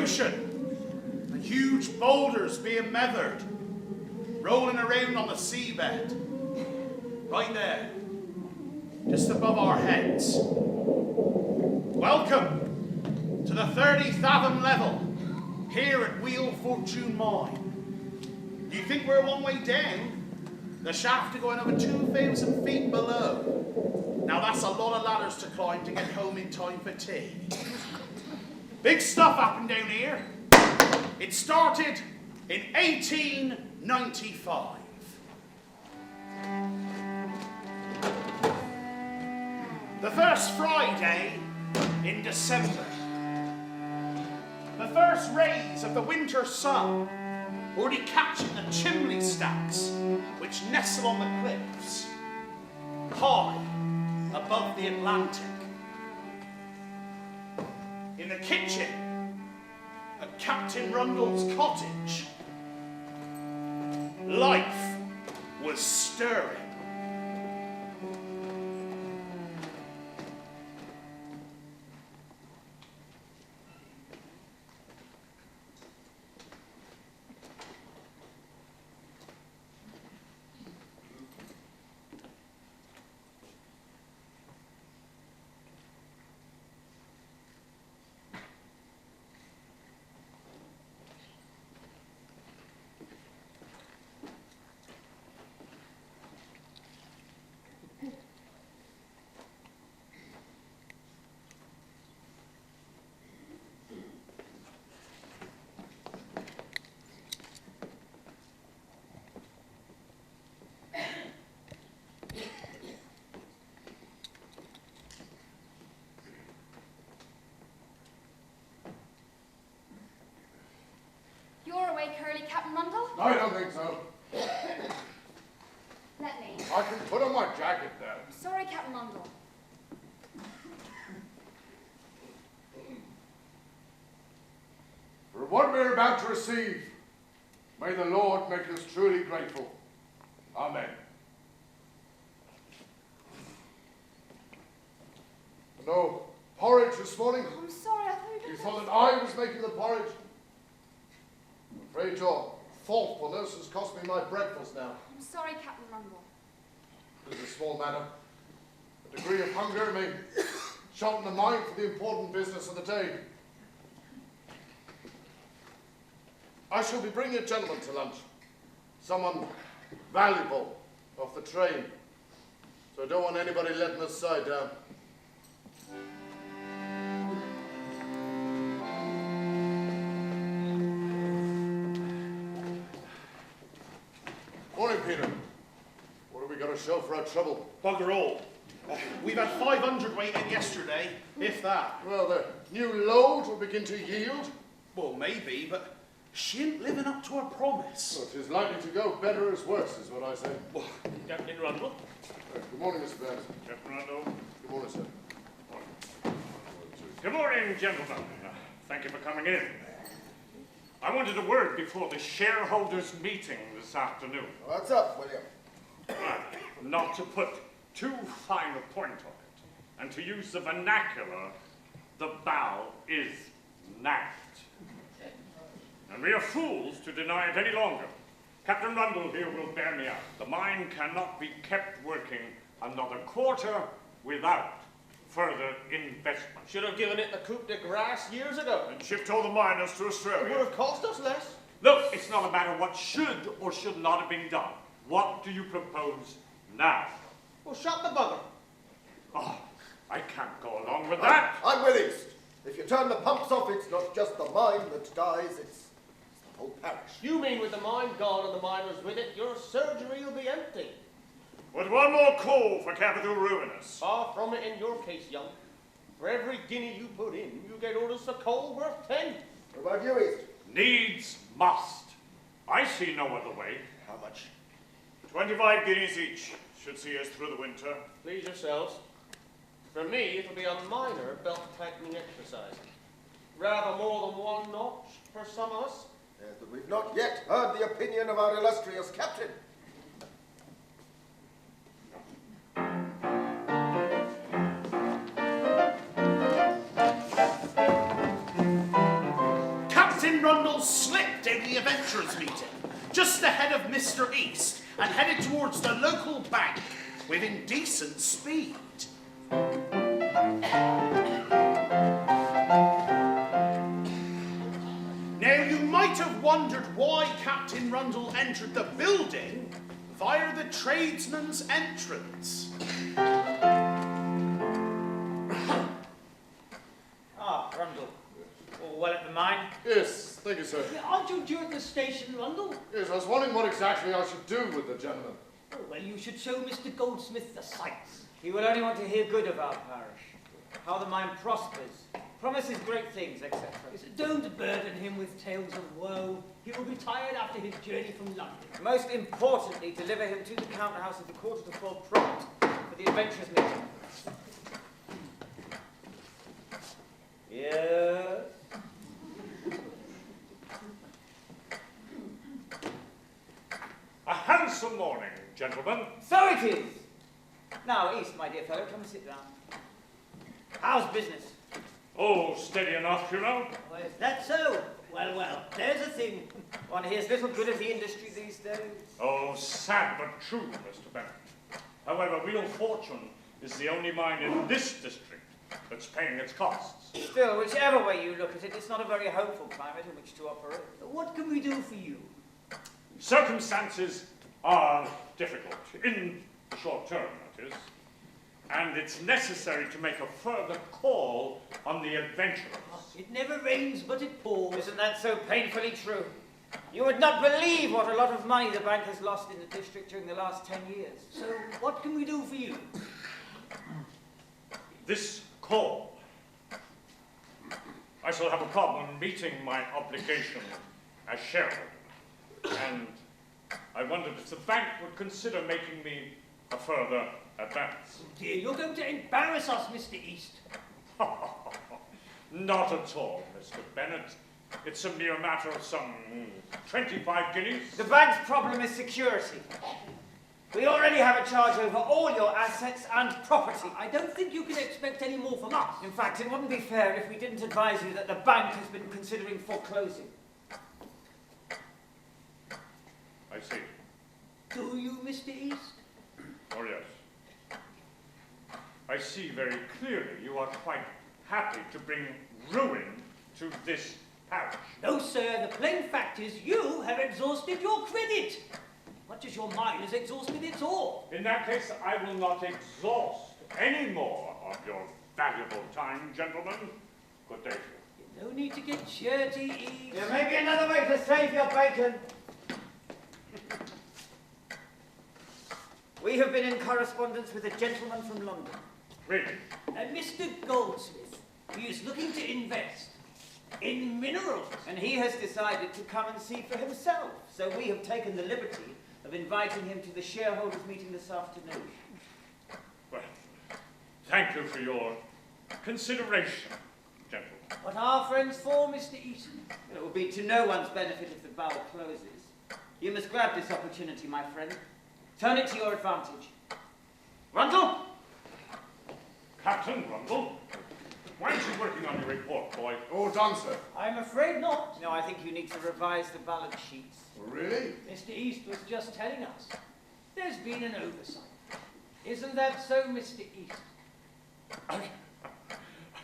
ocean, and huge boulders being methered, rolling around on the seabed. Right there, just above our heads. Welcome to the 30 fathom level, here at Wheel Fortune Mine. Do you think we're one way down? The shaft to going over 2,000 feet below. Now that's a lot of ladders to climb to get home in time for tea. Big stuff happened down here. It started in 1895. The first Friday in December. The first rays of the winter sun already catching the chimney stacks which nestle on the cliffs, high above the Atlantic. In the kitchen at Captain Rundle's cottage, life was stirring. You're awake early, Captain Rundle? I don't think so. Let me. I can put on my jacket there. Sorry, Captain Rundle. For what we're about to receive, may the Lord make us truly grateful. Amen. No porridge this morning? Oh, I'm sorry, I thought You thought that I was making the porridge? I'm afraid your thoughtfulness has cost me my breakfast now. I'm sorry, Captain Rundle. It is a small matter. A degree of hunger may sharpen the mind for the important business of the day. I shall be bringing a gentleman to lunch. Someone valuable off the train. So I don't want anybody letting us side down. Morning, Peter. What have we got to show for our trouble? Bugger all. We've had 500 weight in yesterday, if that. Well, the new load will begin to yield. Well, maybe, but she ain't living up to her promise. Well, it is likely to go better as worse, is what I say. Well, Captain Rundle. Good morning, Mr. Burns. Captain Rundle. Good morning, sir. Good morning, gentlemen. Thank you for coming in. I wanted a word before the shareholders' meeting this afternoon. What's up, William? Not to put too fine a point on it, and to use the vernacular, the bow is nagged. And we are fools to deny it any longer. Captain Rundle here will bear me out. The mine cannot be kept working another quarter without further investment. Should have given it the coup de grace years ago. and shipped all the miners to It Australia. would have cost us less. Look, it's not a matter of what should or should not have been done. What do you propose now? Well, shut the bugger. Oh, I can't go along with that. I'm with East. If you turn the pumps off, it's not just the mine that dies, it's the whole parish. You mean with the mine gone and the miners with it, your surgery will be empty. With one more call for capital ruinous. Far from it in your case, young. For every guinea you put in, you get orders for coal worth 10. What about you, East? Needs must. I see no other way. How much? 25 guineas each should see us through the winter. Please yourselves. For me, it'll be a minor belt-tightening exercise. Rather more than one notch for some of us. Yes, but we've not yet heard the opinion of our illustrious captain. Captain Rundle slipped in the adventurers' meeting, just ahead of Mr. East, and headed towards the local bank with indecent speed. Now, you might have wondered why Captain Rundle entered the building via the tradesman's entrance. Ah, Rundle. All well at the mine? Yes, thank you, sir. Aren't you due at the station, Rundle? Yes, I was wondering what exactly I should do with the gentleman. Oh, well, you should show Mr. Goldsmith the sights. He will only want to hear good of our parish, how the mine prospers, promises great things, etc. Don't burden him with tales of woe. He will be tired after his journey from London. Most importantly, deliver him to the counter house at the 3:45 prompt for the adventurers' meeting. Yes. A handsome morning, gentlemen. So it is. Now, East, my dear fellow, come and sit down. How's business? Oh, steady enough, you know. Oh, is that so? Well, well, there's a thing. One hears little good of the industry these days. Oh, sad but true, Mr. Bennett. However, Wheel Fortune is the only mine in this district that's paying its costs. Still, whichever way you look at it, it's not a very hopeful climate in which to operate. What can we do for you? Circumstances are difficult, in the short term, that is. And it's necessary to make a further call on the adventurers. It never rains, but it pours. Isn't that so painfully true? You would not believe what a lot of money the bank has lost in the district during the last 10 years. So, what can we do for you? This call. I shall have a problem meeting my obligation as shareholder. And I wondered if the bank would consider making me a further advance. Dear, you're going to embarrass us, Mr. East. Not at all, Mr. Bennett. It's a mere matter of some 25 guineas. The bank's problem is security. We already have a charge over all your assets and property. I don't think you can expect any more from us. In fact, it wouldn't be fair if we didn't advise you that the bank has been considering foreclosing. I see. Do you, Mr. East? Oh, yes. I see very clearly you are quite happy to bring ruin to this parish. No, sir. The plain fact is you have exhausted your credit. Much as your mine has exhausted its all. In that case, I will not exhaust any more of your valuable time, gentlemen. Good day to you. No need to get shirty, East. There may be another way to save your bacon. We have been in correspondence with a gentleman from London. Really? Mr. Goldsmith, he is looking to invest in minerals. And he has decided to come and see for himself. So we have taken the liberty of inviting him to the shareholders' meeting this afternoon. Well, thank you for your consideration, gentlemen. What are friends for, Mr. East? It will be to no one's benefit if the bowl closes. You must grab this opportunity, my friend. Turn it to your advantage. Rundle! Captain Rundle, why aren't you working on your report, boy? All done, sir. I'm afraid not. No, I think you need to revise the balance sheets. Really? Mr. East was just telling us. There's been an oversight. Isn't that so, Mr. East?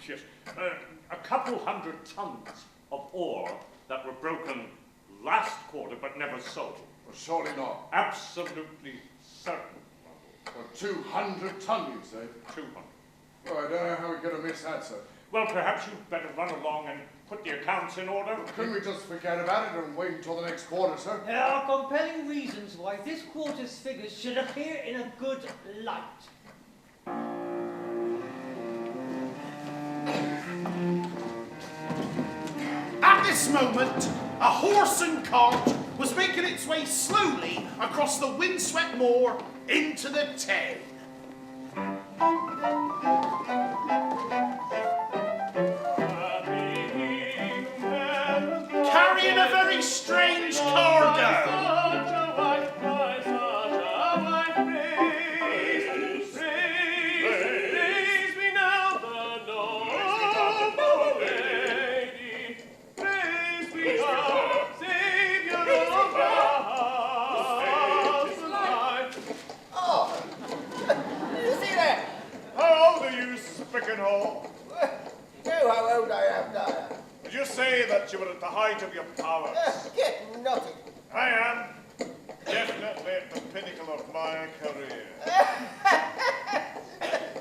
Yes, a couple 100 tons of ore that were broken last quarter but never sold. Well, surely not. Absolutely certain, Well, 200 ton, you say? 200. Well, I don't know how we're going to miss that, sir. Well, perhaps you'd better run along and put the accounts in order. Couldn't we just forget about it and wait until the next quarter, sir? There are compelling reasons why this quarter's figures should appear in a good light. At this moment, a horse and cart was making its way slowly across the windswept moor into the town. Carrying a very strange cargo. height of your powers. Get naughty. I am definitely at the pinnacle of my career.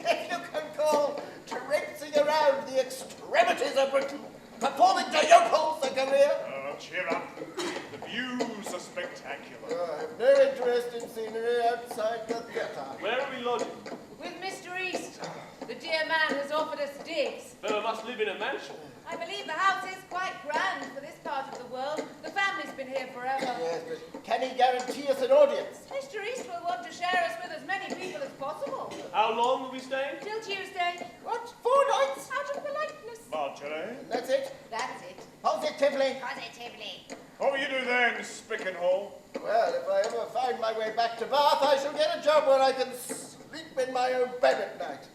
If you can call traipsing around the extremities of Britain, performing to yokels a career. Oh, cheer up. The views are spectacular. I have no interest in scenery outside the theatre. Where are we lodging? With Mr. East. The dear man has offered us digs. Fellow must live in a mansion. I believe the house is quite grand for this part of the world. The family's been here forever. Yes, but can he guarantee us an audience? Mr. East will want to share us with as many people as possible. How long will we stay? Till Tuesday. What? 4 nights? Out of politeness. Marjorie, That's it? That's it. Positively? Positively. what will you do then, Spickenhall? Well, if I ever find my way back to Bath, I shall get a job where I can sleep in my own bed at night.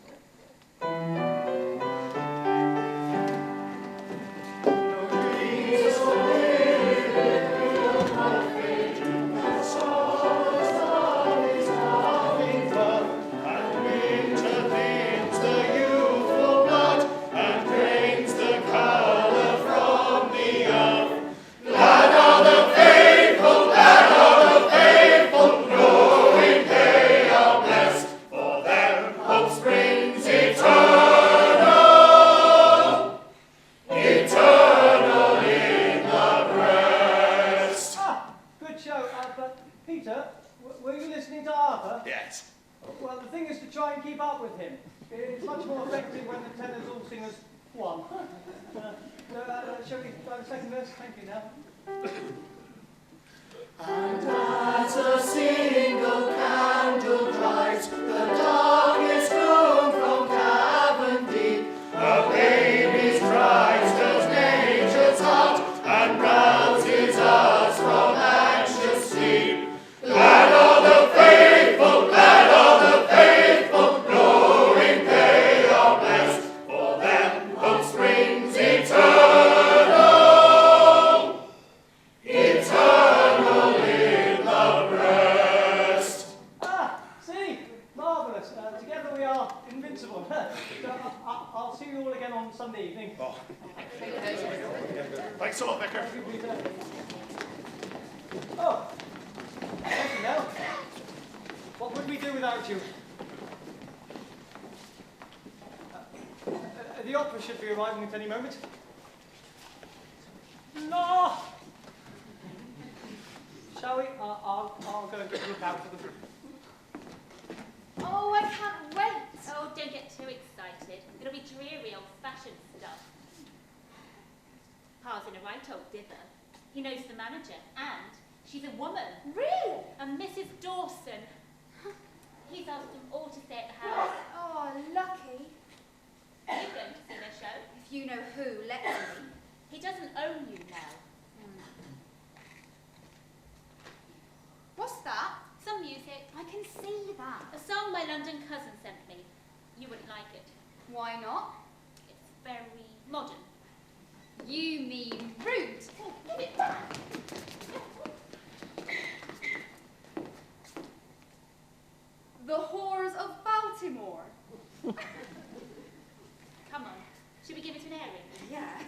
Well, the thing is to try and keep up with him. It's much more effective when the tenors all sing as one. Shall we try the second verse? Thank you now. And as a single candle drives the darkest room from cavern deep, a baby's cries does nature's heart and rouses us from anxious sleep. Glad are the faithful, glad are the faithful, knowing they are blessed, for them hope springs eternal, eternal in the breast. Ah, see? Marvellous. Together we are invincible. I'll see you all again on Sunday evening. Oh. Thanks a lot, Vicar. Oh, thank you now. What would we do without you? The opera should be arriving at any moment. No! Shall we? I'll go and look out for them. Oh, I can't wait. Oh, don't get too excited. It'll be dreary old-fashioned stuff. Pa's in a right old dither. He knows the manager, and she's a woman. Really? And Mrs. Dawson. He's asked them all to stay at the house. Oh, lucky. You're going to see their show. If you know who, let me. He doesn't own you now. What's that? Some music. I can see that. A song my London cousin sent me. You wouldn't like it. Why not? It's very modern. You mean rude. Oh, give it back. The whores of Baltimore. Come on. Should we give it an airing? Yeah.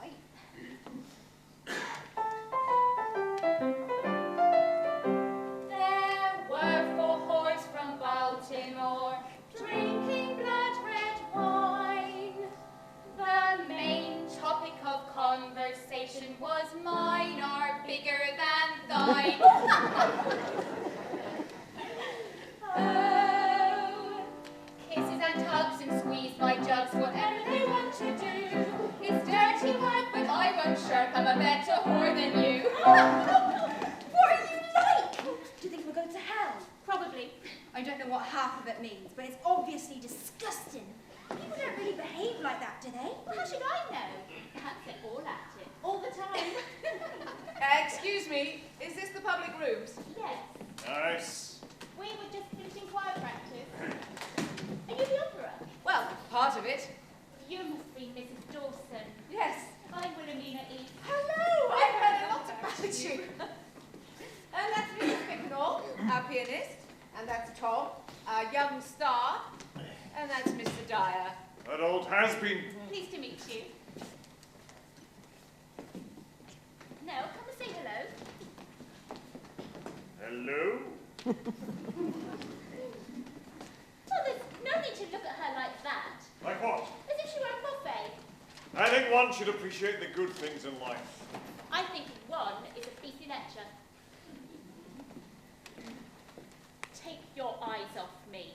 Right. There were 4 whores from Baltimore, drinking blood red wine. The main topic of conversation was mine are bigger than thine. Oh, kisses and hugs and squeeze my jugs, whatever they want to do. It's dirty work, but I won't shirk. I'm a better whore than you. What are you like? Do you think we're going to hell? Probably. I don't know what half of it means, but it's obviously disgusting. People don't really behave like that, do they? Well, how should I know? Perhaps they're all at it, all the time. Excuse me, is this the public rooms? Yes. Nice. We were just finishing choir practice. Are you the opera? Well, part of it. You must be Mrs. Dawson. Yes. I'm Wilhelmina E. Hello, I've heard a lot about you. And that's Mrs. Picknall, our pianist. And that's Tom, our young star. And that's Mr. Dyer, That old has-been. Pleased to meet you. Nell, come and say hello. Hello? Well, there's no need to look at her like that. Like what? As if she were a buffet. I think one should appreciate the good things in life. I think one is a beastly lecture. Take your eyes off me.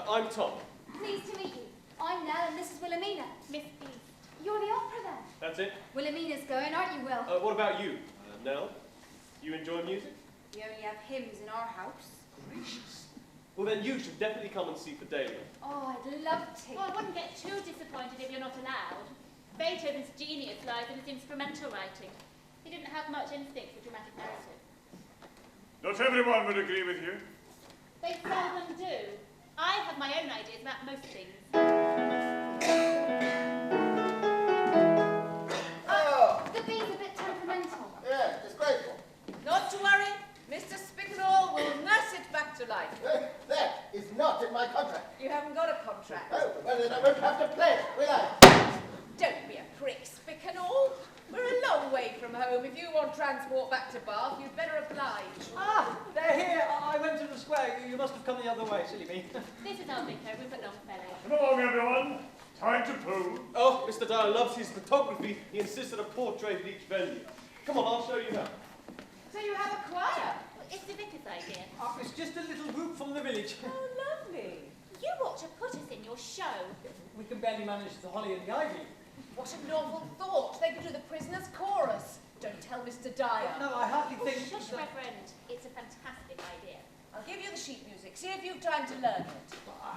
I'm Tom. Pleased to meet you. I'm Nell and this is Wilhelmina. Miss Beast. You're the opera then? That's it. Wilhelmina's going, aren't you, Will? What about you, Nell? You enjoy music? We only have hymns in our house. Gracious. Well, then you should definitely come and see Fidelio. Oh, I'd love to. Well, I wouldn't get too disappointed if you're not allowed. Beethoven's genius lies in his instrumental writing. He didn't have much instinct for dramatic narrative. Not everyone would agree with you. They seldom do. I have my own ideas about most things. Oh, The bee's a bit temperamental. yeah, disgraceful. Not to worry. Mr. Spicknall will nurse it back to life. That is not in my contract. You haven't got a contract. Oh, well then I won't have to play it, will I? Don't be a prick, Spicknall. We're a long way from home. If you want transport back to Bath, you'd better oblige. Ah, they're here. I went to the square. You must have come the other way, silly me. This is our vicar, Rupert Longfellow. Come along, everyone. Time to pose. Oh, Mr. Dyer loves his photography. He insists on a portrait at each venue. Come on, I'll show you how. So you have a choir? Well, it's the vicar's idea. Oh, it's just a little group from the village. Oh, lovely. You ought to put us in your show. We can barely manage the holly and the ivy. What a novel thought. They could do the prisoner's chorus. Don't tell Mr. Dyer. No, I hardly Oh, think... shush, Reverend. It's a fantastic idea. I'll give you the sheet music. See if you've time to learn it.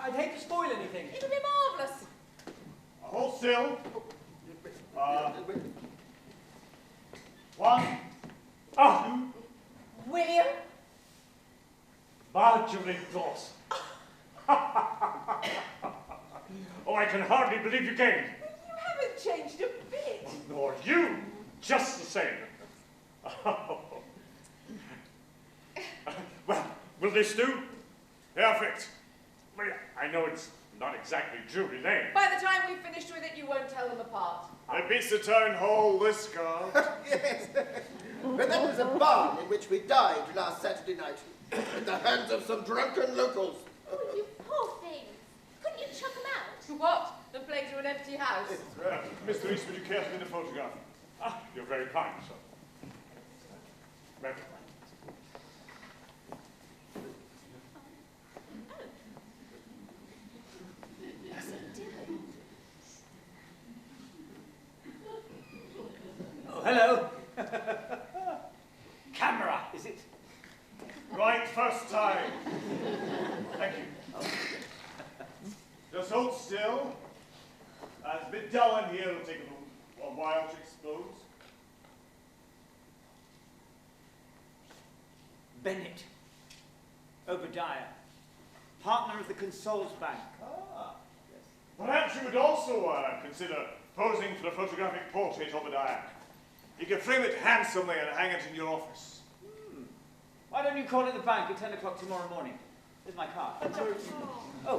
I'd hate to spoil anything. It'll be marvellous. Hold still. One. Ah! William? Marjorie Dawson. Oh, I can hardly believe you came. You haven't changed a bit. Nor you, just the same. Well, will this do? Perfect. Well, I know it's not exactly Drury Lane. By the time we've finished with it, you won't tell them apart. It beats the town hall, this car. Yes. But that was a barn in which we died last Saturday night at the hands of some drunken locals. Oh, you poor things. Couldn't you chuck them out? What? And play to an empty house? Mr. East, would you care to be in a photograph? Ah, you're very kind, sir. Well, Oh, hello. Camera, is it? Right, first time. Thank you. Just hold still. It's a bit dull in here. It'll take a while to expose. Bennett. Obadiah. Partner of the Consols Bank. Ah, yes. Perhaps you would also consider posing for a photographic portrait of Obadiah. You can frame it handsomely and hang it in your office. Why don't you call at the bank at 10 o'clock tomorrow morning? There's my card. Oh.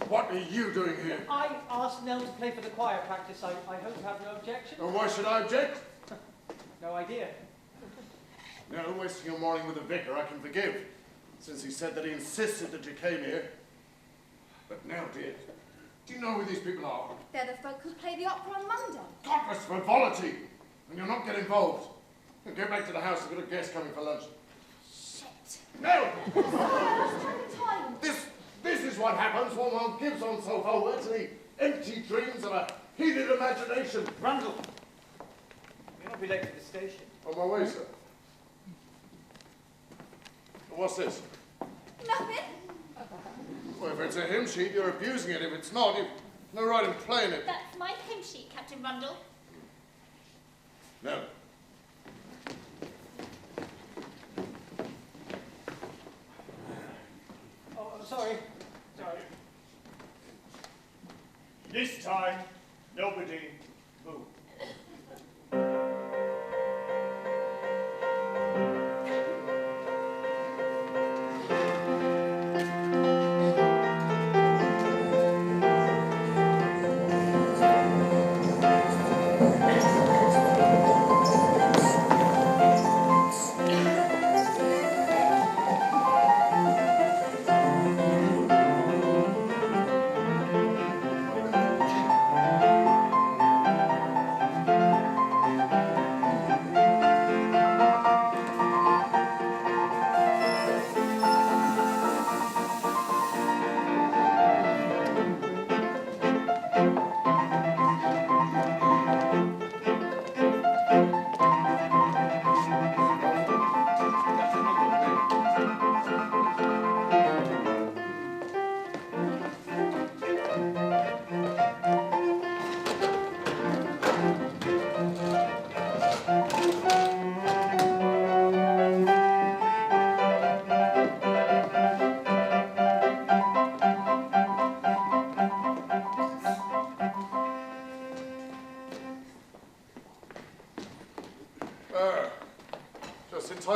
What are you doing here? I asked Nell to play for the choir practice. I hope you have no objection. And why should I object? No idea. No, wasting your morning with the vicar I can forgive, since he said that he insisted that you came here. But now, dear, do you know who these people are? They're the folk who play the opera on Monday. Godless frivolity! And you'll not get involved. Get back to the house, I've got a guest coming for lunch. Shit. No! Time. This is what happens when one gives oneself over to the empty dreams of a heated imagination. Rundle. You'll not be late for the station. On my way, sir. What's this? Nothing. Well, if it's a hymn sheet, you're abusing it. If it's not, you've no right in playing it. That's my hymn sheet, Captain Rundle. No. Oh, I'm sorry. Sorry. This time, nobody move.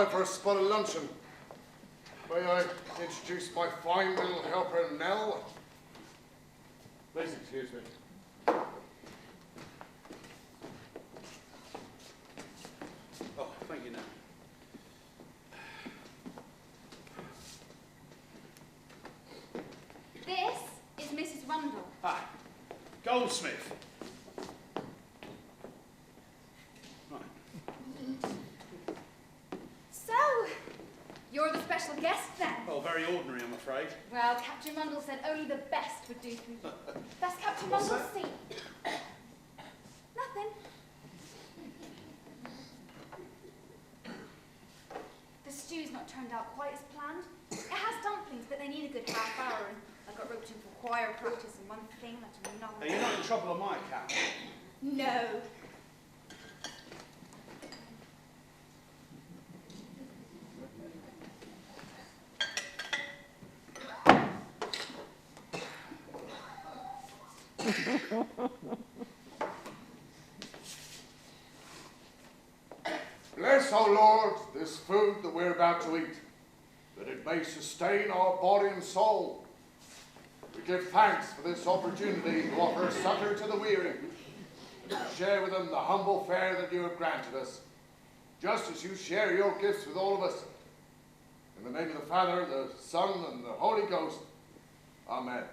time for a spot of luncheon. May I introduce my fine little helper, Nell? Please excuse me. Oh, thank you, Nell. This is Mrs. Rundle. Hi. Goldsmith. Right. So, you're the special guest then? Well, very ordinary, I'm afraid. Well, Captain Rundle said only the best would do for you. That's Captain What's Rundle's that? seat. Nothing. The stew's not turned out quite as planned. It has dumplings, but they need a good half hour, and I got roped in for choir practice and one thing led to another. Are you not in trouble on my account? No. Bless, O Lord, this food that we're about to eat, that it may sustain our body and soul. We give thanks for this opportunity to offer succor to the weary, and to share with them the humble fare that you have granted us, just as you share your gifts with all of us. In the name of the Father, the Son, and the Holy Ghost. Amen.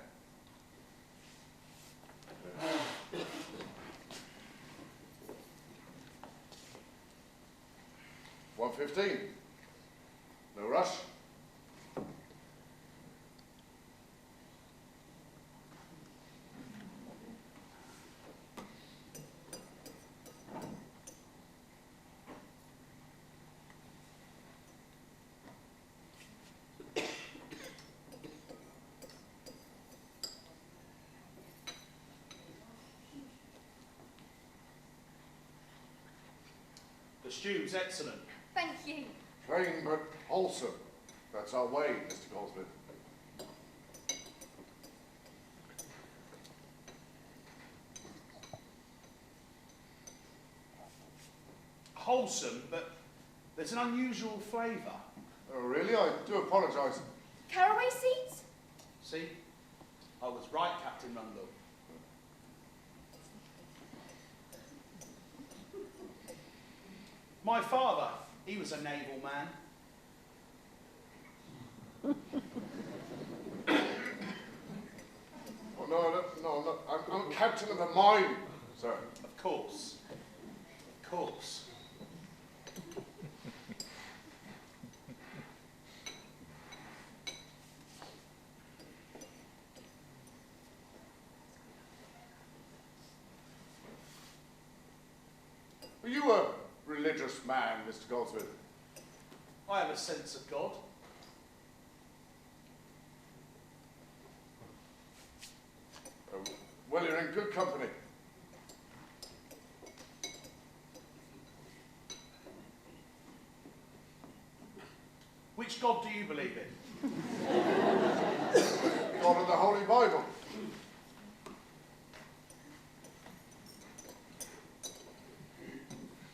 1:15. No rush. The stew's excellent. Thank you. Plain but wholesome. That's our way, Mr. Goldsmith. Wholesome, but there's an unusual flavour. Oh, really? I do apologise. Caraway seeds? See? I was right, Captain Rundle. My father, he was a naval man. Oh, no, I'm captain of the mine, sir. Of course. Of course. Are you a religious man, Mr. Goldsmith? I have a sense of God. Well, you're in good company. Which God do you believe in? God of the Holy Bible.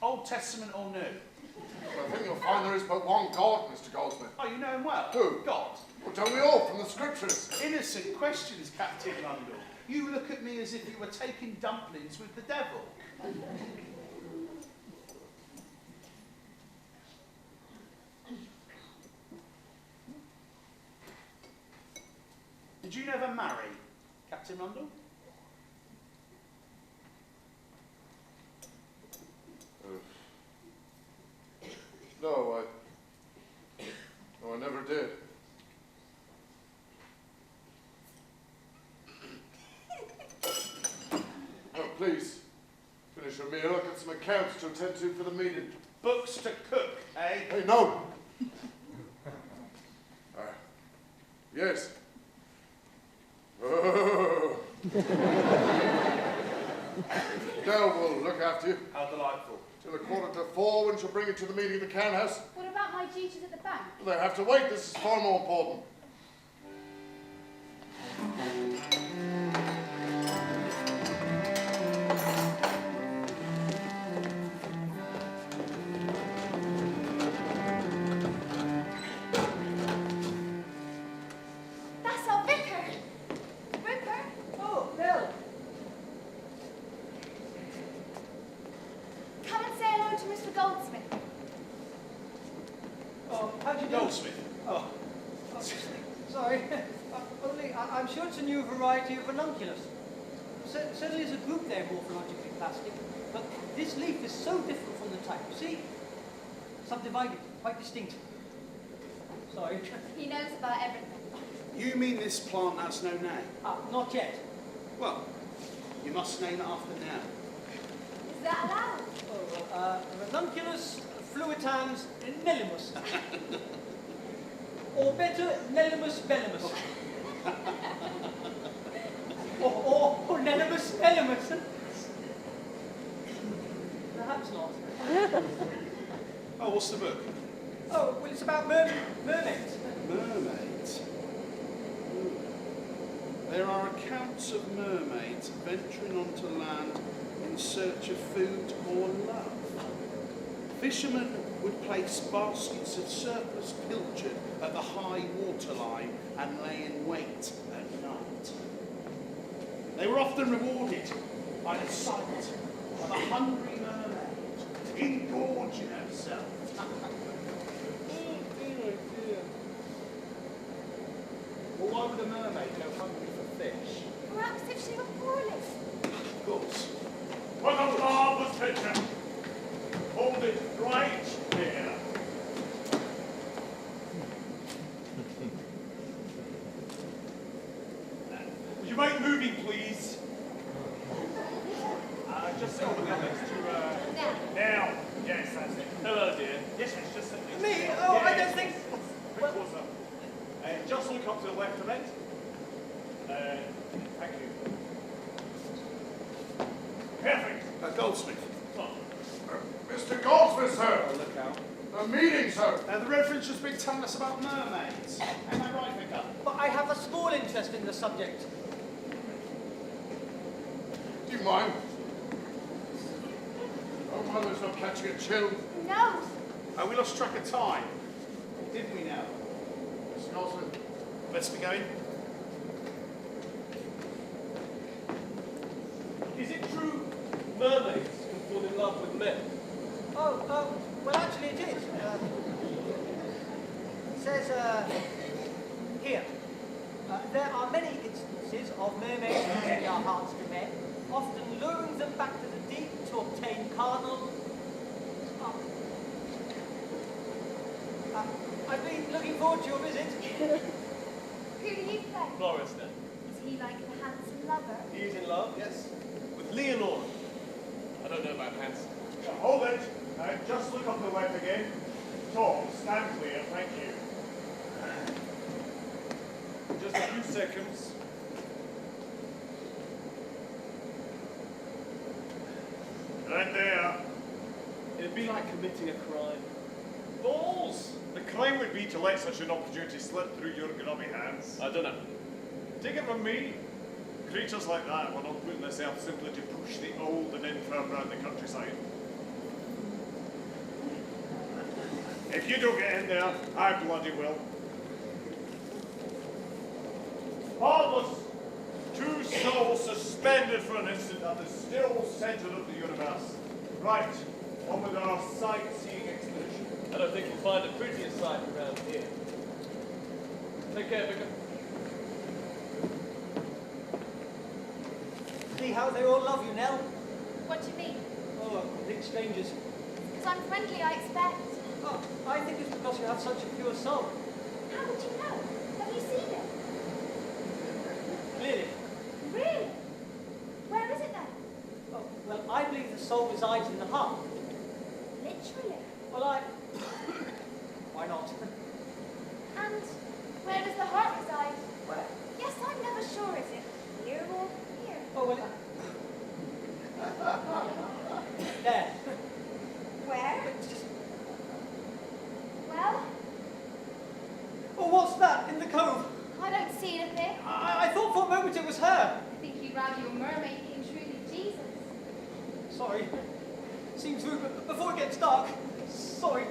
Old Testament or New? Well, I think you'll find there is but one God, Mr. Goldsmith. Oh, you know him well? Who? God. Well, don't we all from the scriptures? Innocent questions, Captain Rundle. You look at me as if you were taking dumplings with the devil. Did you never marry, Captain Rundle? No, I never did. Oh, please, finish your meal. I've got some accounts to attend to for the meeting. Books to cook, eh? Hey, no! Yes. Oh. Dell will look after you. How delightful. Till 3:45 when she'll bring you to the meeting at the can house. What about my duties at the bank? They have to wait. This is far more important. how'd you do? Goldsmith. Oh, sorry. Only, I'm sure it's a new variety of ranunculus. Certainly as a group they're morphologically plastic, but this leaf is so different from the type. See? Subdivided, quite distinct. Sorry. He knows about everything. You mean this plant has no name? Not yet. Well, you must name it after now. Is that allowed? Oh, well, ranunculus fluitans nellimus. Or better, nellimus bellimus. or nellimus bellimus. Perhaps not. Oh, what's the book? Oh, well, it's about mermaids. Mermaids? There are accounts of mermaids venturing onto land in search of food or love. Fishermen would place baskets of surplus pilchard at the high water line and lay in wait at night. They were often rewarded by the sight of a hungry mermaid engorging herself. Well, why would a mermaid go hungry for fish? Perhaps if she were poorly. Of course. What a marvellous picture! Hold it right here. Would you mind moving, please? Just sit over there next to, Now. Yes, that's it. Hello, dear. Yes, it's just something. Me? Oh, I don't think... Bit closer. Just look up to the left of it. Thank you. Perfect. Goldsmith. Mr. Goldsmith, sir. Oh, look out. The meeting, sir. The reference has been telling us about mermaids. Am I right, Vicar? But I have a small interest in the subject. Do you mind? Oh, mother's not catching a chill. No. We lost track of time. Didn't we now? Mr. Goldsmith. Let's be going. Is it true mermaids can fall in love with men? Oh, well, actually it is. It says, here, there are many instances of mermaids losing their hearts to men, often luring them back to the deep to obtain carnal... I've been looking forward to your visit. Who do you play? Florestan. Is he like the handsome lover? He is in love, yes. With Leonora. I don't know about handsome. Hold it. Just look up to the left again. Tom, stand clear, thank you. Just a few seconds. Right there. It'd be like committing a crime. Balls! The crime would be to let such an opportunity slip through your grubby hands. I don't know. Take it from me. Creatures like that were not putting themselves simply to push the old and infirm around the countryside. If you don't get in there, I bloody will. Heartless! Two souls suspended for an instant at the still centre of the universe. Right, on with our sightseeing expedition. I don't think you'll find a prettier sight around here. Take care, Vicar. See how they all love you, Nell? What do you mean? Oh, complete strangers. Because I'm friendly, I expect. Oh, I think it's because you have such a pure soul. How would you know? Have you seen it? Clearly. Really? Where is it then? Oh, well, I believe the soul resides in the heart. Literally. Well, why not? And where does the heart reside? Where? Yes, I'm never sure. Is it here or here? Oh, well, there. Where? It's just... Well, Oh, what's that in the cove? I don't see anything. I thought for a moment it was her. I think you'd rather your mermaid king truly Jesus. Sorry. See through before it gets dark. Sorry.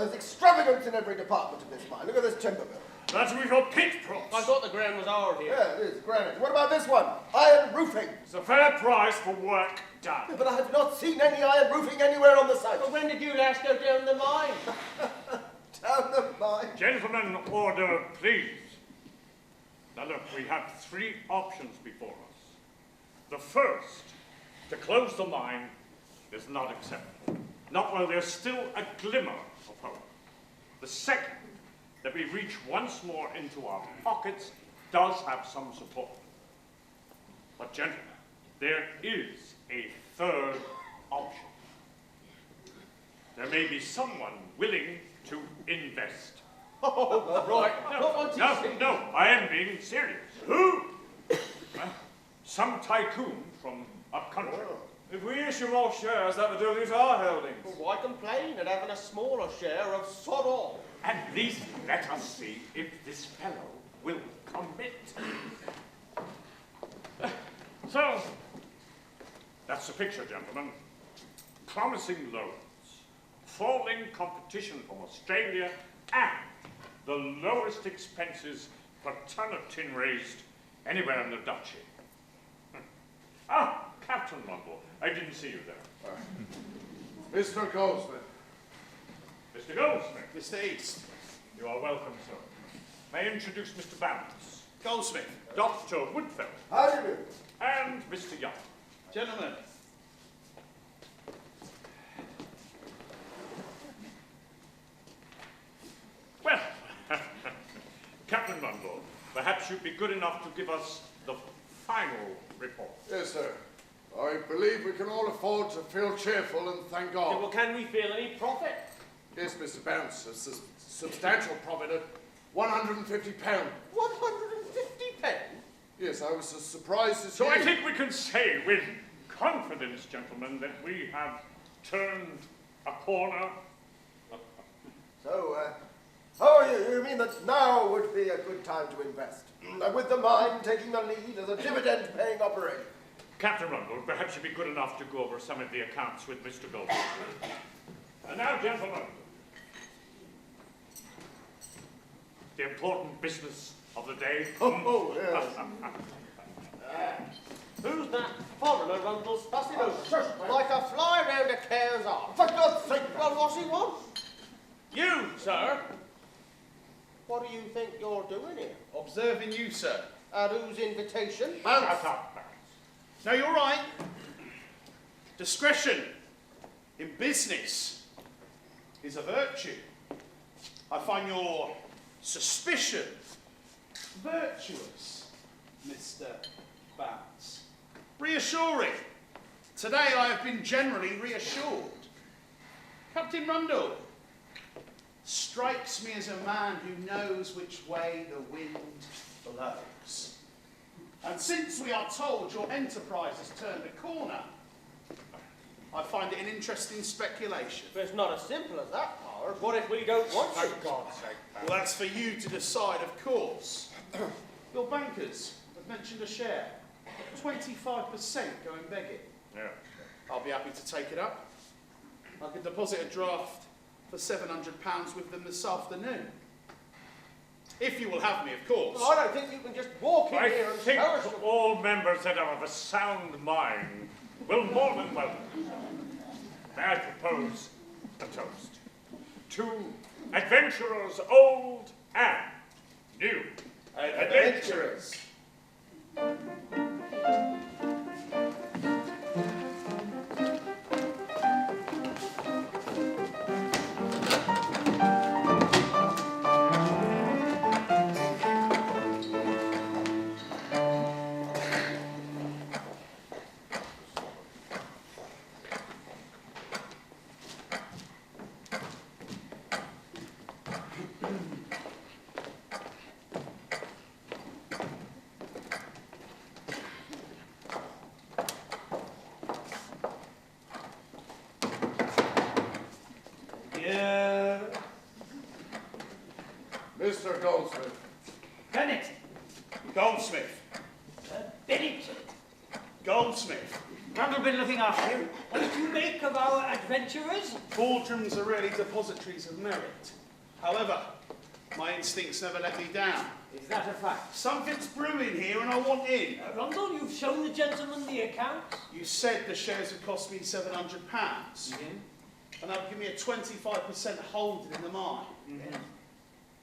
There's extravagance in every department of this mine. Look at this timber mill. That's what we call pit props. I thought the ground was hard here. Yeah, it is, granite. What about this one? Iron roofing. It's a fair price for work done. Yeah, but I have not seen any iron roofing anywhere on the site. But when did you last go down the mine? Down the mine. Gentlemen, order, please. Now look, we have three options before us. The first, to close the mine, is not acceptable. Not while there's still a glimmer of hope. The second, that we reach once more into our pockets, does have some support. But gentlemen, there is a third option. There may be someone willing to invest. Oh, right. No, I am being serious. Who? Some tycoon from up country. If we issue more shares, that would dilute our holdings. Well, why complain at having a smaller share of sod all? At least let us see if this fellow will commit. So, that's the picture, gentlemen. Promising loans, falling competition from Australia, and the lowest expenses per ton of tin raised anywhere in the duchy. Captain Rumble, I didn't see you there. Mr. Goldsmith. Mr. Goldsmith. Mr. East. You are welcome, sir. May I introduce Mr. Bounce? Goldsmith. Dr. Woodfell. How do you do? And Mr. Young. Gentlemen. Well, Captain Rumble, perhaps you'd be good enough to give us the final report. Yes, sir. I believe we can all afford to feel cheerful and thank God. Well, can we feel any profit? Yes, Mr. Bounce, a substantial profit of £150. 150 pence? Yes, I was as surprised as So you. I think we can say with confidence, gentlemen, that we have turned a corner. So, you mean that now would be a good time to invest? With the mine taking the lead as a dividend-paying operation? Captain Rumble, perhaps you'd be good enough to go over some of the accounts with Mr. Goldsmith. And now, gentlemen, the important business of the day. Who's that foreigner Rundle's fussing over? Like a fly round a cow's arse. For God's sake! Well, what's he want? You, sir. What do you think you're doing here? Observing you, sir. At whose invitation? Shut up, Bounce. No, you're right. Discretion in business is a virtue. I find your suspicion virtuous, Mr. Bounce. Reassuring. Today I have been generally reassured. Captain Rundle strikes me as a man who knows which way the wind blows. And since we are told your enterprise has turned a corner, I find it an interesting speculation. But it's not as simple as that, Howard. What if we don't want to? For God's sake, Bounce. Well, that's for you to decide, of course. Your bankers have mentioned a share. 25% going begging. Yeah. I'll be happy to take it up. I can deposit a draft for £700 with them this afternoon. If you will have me, of course. Well, I don't think you can just walk in I here and think tell us. all members that are of a sound mind will more than welcome. May I propose a toast to adventurers old and new. Adventurers. Mr. Goldsmith. Bennett. Goldsmith. Bennett. Goldsmith. Crumble been looking after you. What did you make of our adventurers? Cauldrons are really depositories of merit. However, my instincts never let me down. Is that a fact? Something's brewing here and I want in. Rundle, you've shown the gentleman the accounts. You said the shares would cost me £700. And that would give me a 25% holding in the mine.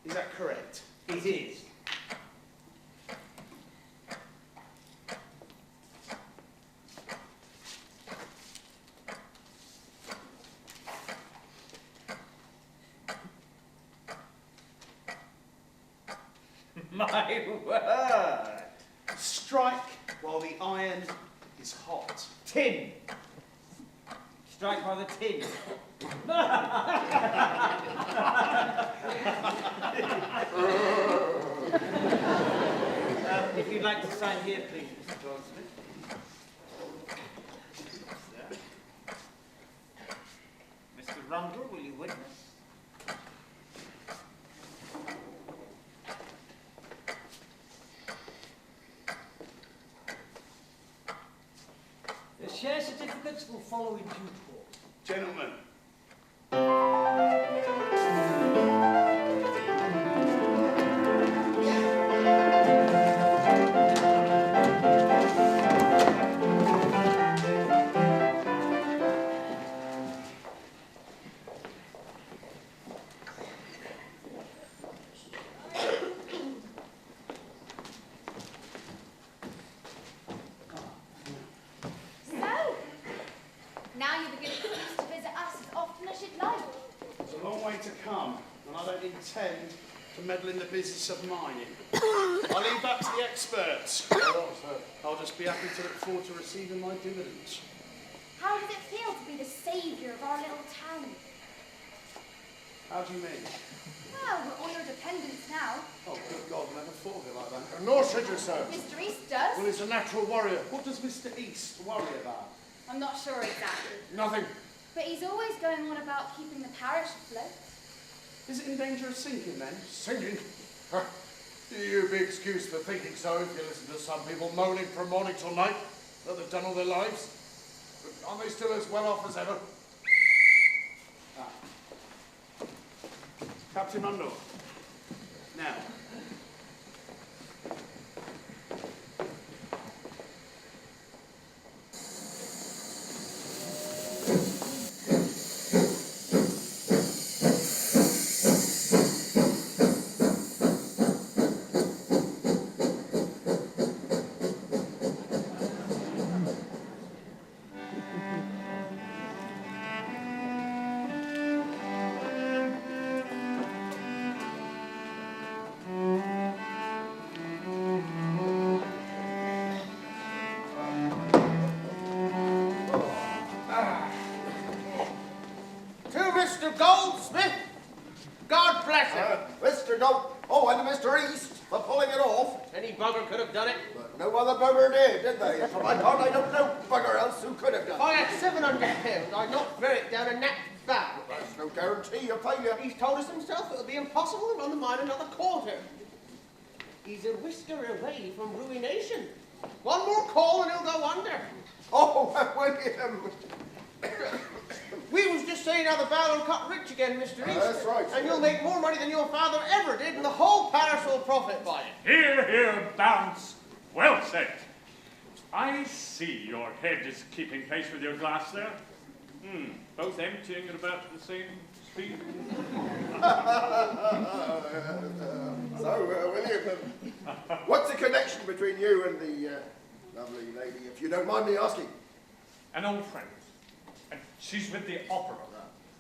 Is that correct? It is. My word! Strike while the iron is hot. Tin! Strike by the tin. If you'd like to sign here, please, Mr. Goldsmith. Mr. Rundle, will you witness? The share certificates will follow in due course. Gentlemen. To meddle in the business of mining. I'll leave that to the experts. I'll just be happy to look forward to receiving my dividends. How does it feel to be the saviour of our little town? How do you mean? Well, we're all your dependents now. Oh, good God, I never thought of it like that. Nor should you, sir. Mr. East does. Well, he's a natural warrior. What does Mr. East worry about? I'm not sure exactly. Nothing. But he's always going on about keeping the parish afloat. Is it in danger of sinking, then? Sinking? You'd be excused for thinking so if you listen to some people moaning from morning till night that they've done all their lives. But aren't they still as well off as ever? Captain Mundell. Now. Did they? For my part, I don't know bugger else who could have done it. I had £700. I knocked Berwick down a knack bow. That's no guarantee of failure. He's told us himself it'll be impossible to run the mine another quarter. He's a whisker away from ruination. One more call and he'll go under. Oh, William. We was just saying how the bow will cut rich again, Mr. East. That's right. And you'll make more money than your father ever did, and the whole parish will profit by it. Hear, hear, bounce. Well said. I see your head is keeping pace with your glass there. Both emptying at about the same speed. So, William, what's the connection between you and the lovely lady, if you don't mind me asking? An old friend. And she's with the opera.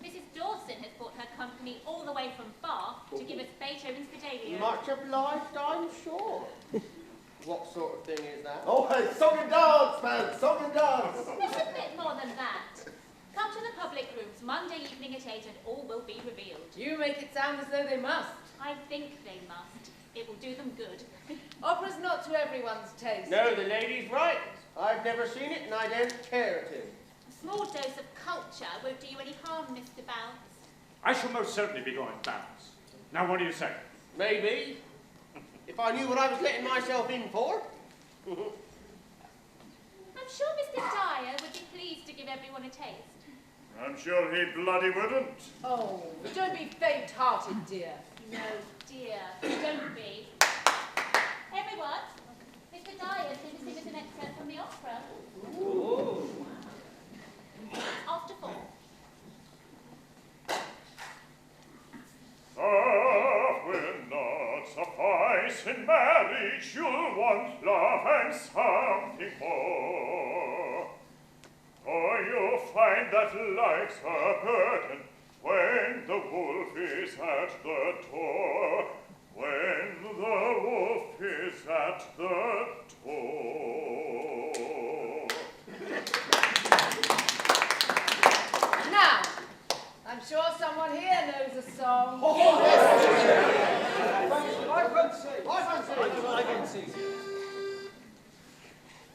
Mrs. Dawson has brought her company all the way from Bath to give us Beethoven's Fidelio. Much obliged, I'm sure. What sort of thing is that? Oh, hey, song and dance, man, song and dance. It's a bit more than that. Come to the public rooms Monday evening at 8 and all will be revealed. You make it sound as though they must. I think they must. It will do them good. Opera's not to everyone's taste. No, the lady's right. I've never seen it and I don't care to. A small dose of culture won't do you any harm, Mr. Bounce. I shall most certainly be going bounce. Now, what do you say? Maybe. If I knew what I was letting myself in for. I'm sure Mr. Dyer would be pleased to give everyone a taste. I'm sure he bloody wouldn't. Oh, don't be faint-hearted, dear. No, dear, don't be. Everyone, Mr. Dyer is going to sing us an excerpt from the opera. Ooh. After 4. Love will not suffice in marriage, you'll want love and something more. For you'll find that life's a burden when the wolf is at the door. When the wolf is at the door. Now, I'm sure someone here knows a song. I can see.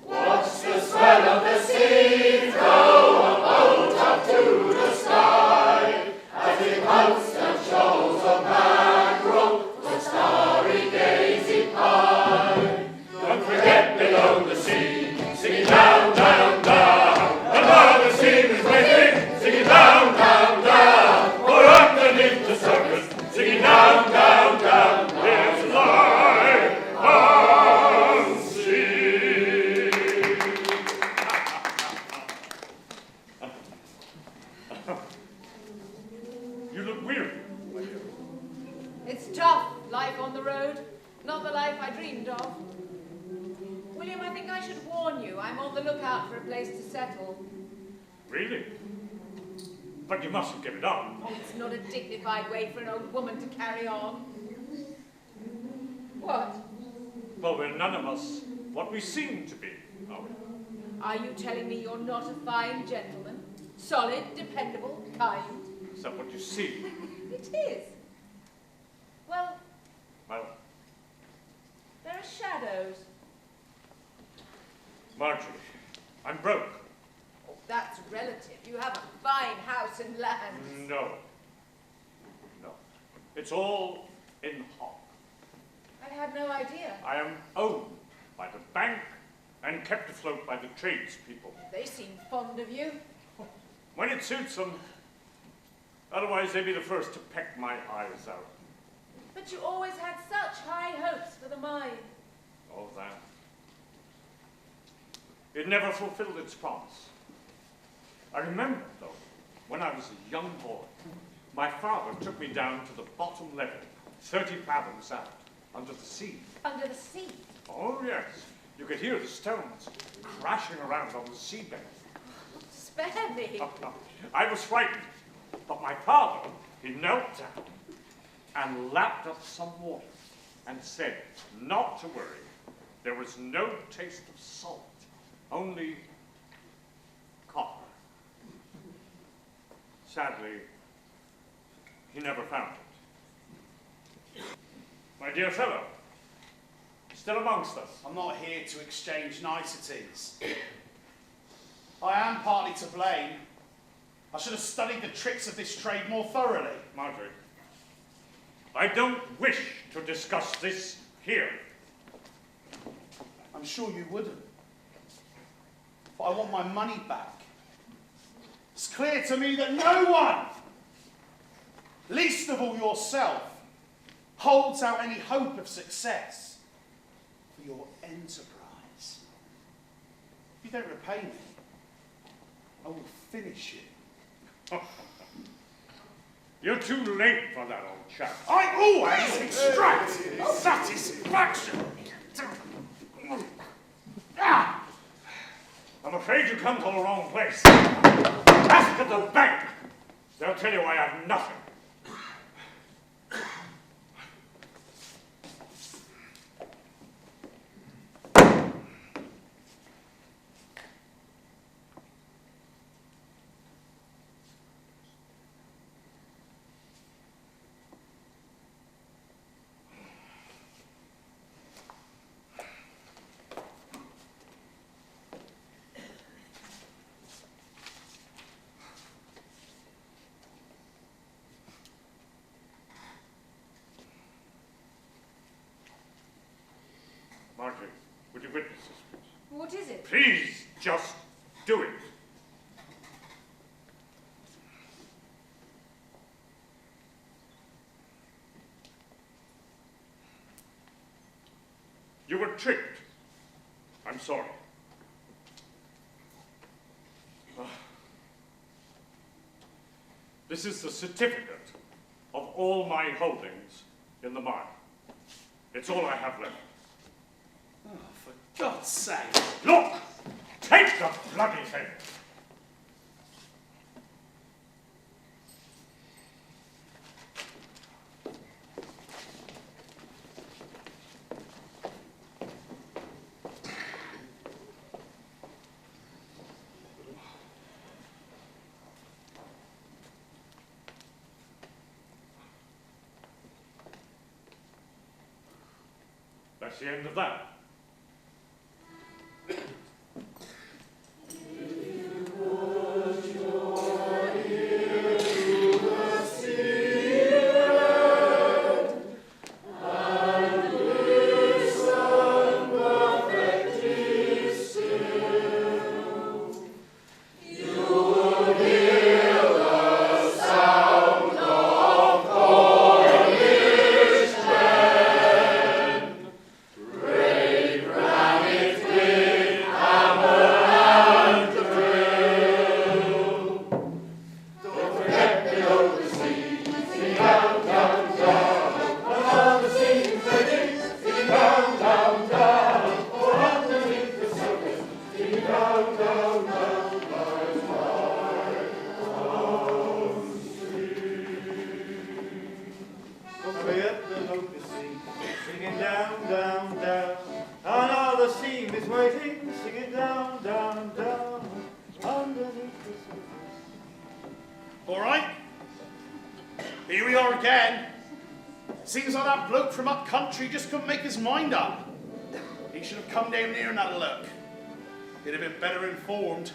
Watch the swell of the sea throw a boat up to the sky as it hunts and shows a mackerel, the starry gazing eye. Don't forget below the sea, singing down, down, down. Another steam is waiting, singing down, down, down. Or underneath the surface, singing down, down, down. Here's life on sea. You look weary. It's tough, life on the road. Not the life I dreamed of. William, I think I should warn you. I'm on the lookout for a place to settle. Really? But you mustn't give it up. Oh, it's not a dignified way for an old woman to carry on. What? Well, we're none of us what we seem to be, are we? Are you telling me you're not a fine gentleman? Solid, dependable, kind? Is that what you see? It is. Well, Well, there are shadows. Marjorie, I'm broke. Oh, that's relative. You have a fine house and lands. No. No. It's all in hock. I had no idea. I am owned by the bank and kept afloat by the tradespeople. They seem fond of you. When it suits them. Otherwise, they'd be the first to peck my eyes out. But you always had such high hopes for the mine. All that. It never fulfilled its promise. I remember, though, when I was a young boy, my father took me down to the bottom level, 30 fathoms out, under the sea. Under the sea? Oh, yes. You could hear the stones crashing around on the seabed. Spare me. I was frightened, but my father, he knelt down and lapped up some water and said not to worry. There was no taste of salt, only copper. Sadly, he never found it. My dear fellow, still amongst us. I'm not here to exchange niceties. I am partly to blame. I should have studied the tricks of this trade more thoroughly. Marjorie, I don't wish to discuss this here. I'm sure you wouldn't. But I want my money back. It's clear to me that no one, least of all yourself, holds out any hope of success for your enterprise. If you don't repay me, I will finish you. You're too late for that, old chap. I always extract satisfaction. I'm afraid you come to the wrong place. Ask at the bank. They'll tell you I have nothing. just do it. You were tricked. I'm sorry. This is the certificate of all my holdings in the mine. It's all I have left. Oh, for God's sake. Look! Take the bloody thing! That's the end of that. All right. Here we are again. Seems like that bloke from up country just couldn't make his mind up. He should have come down here and had a look. He'd have been better informed.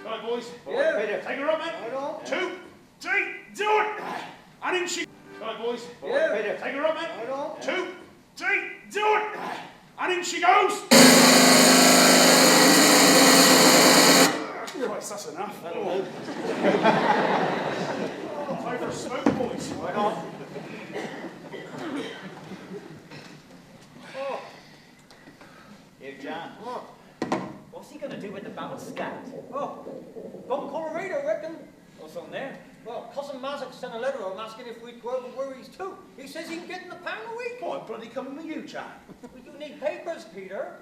Right, boys. Yeah. Take her up, man. Right on. 2, 3, do it. And in she. Right, boys. Yeah. Take her up, man. Right on. 2, 3, do it. And in she goes. Christ, that's enough. Oh. Time for a smoke, boys. Right on. Oh. Here, John. What? What's he going to do with the battle scat? Oh, gone Colorado, reckon. What's on there? Well, Cousin Mazzock sent a letter home asking if we'd go over where he's to. He says he can get in £1 a week. Boy, bloody coming with you, Jack. Well, you need papers, Peter.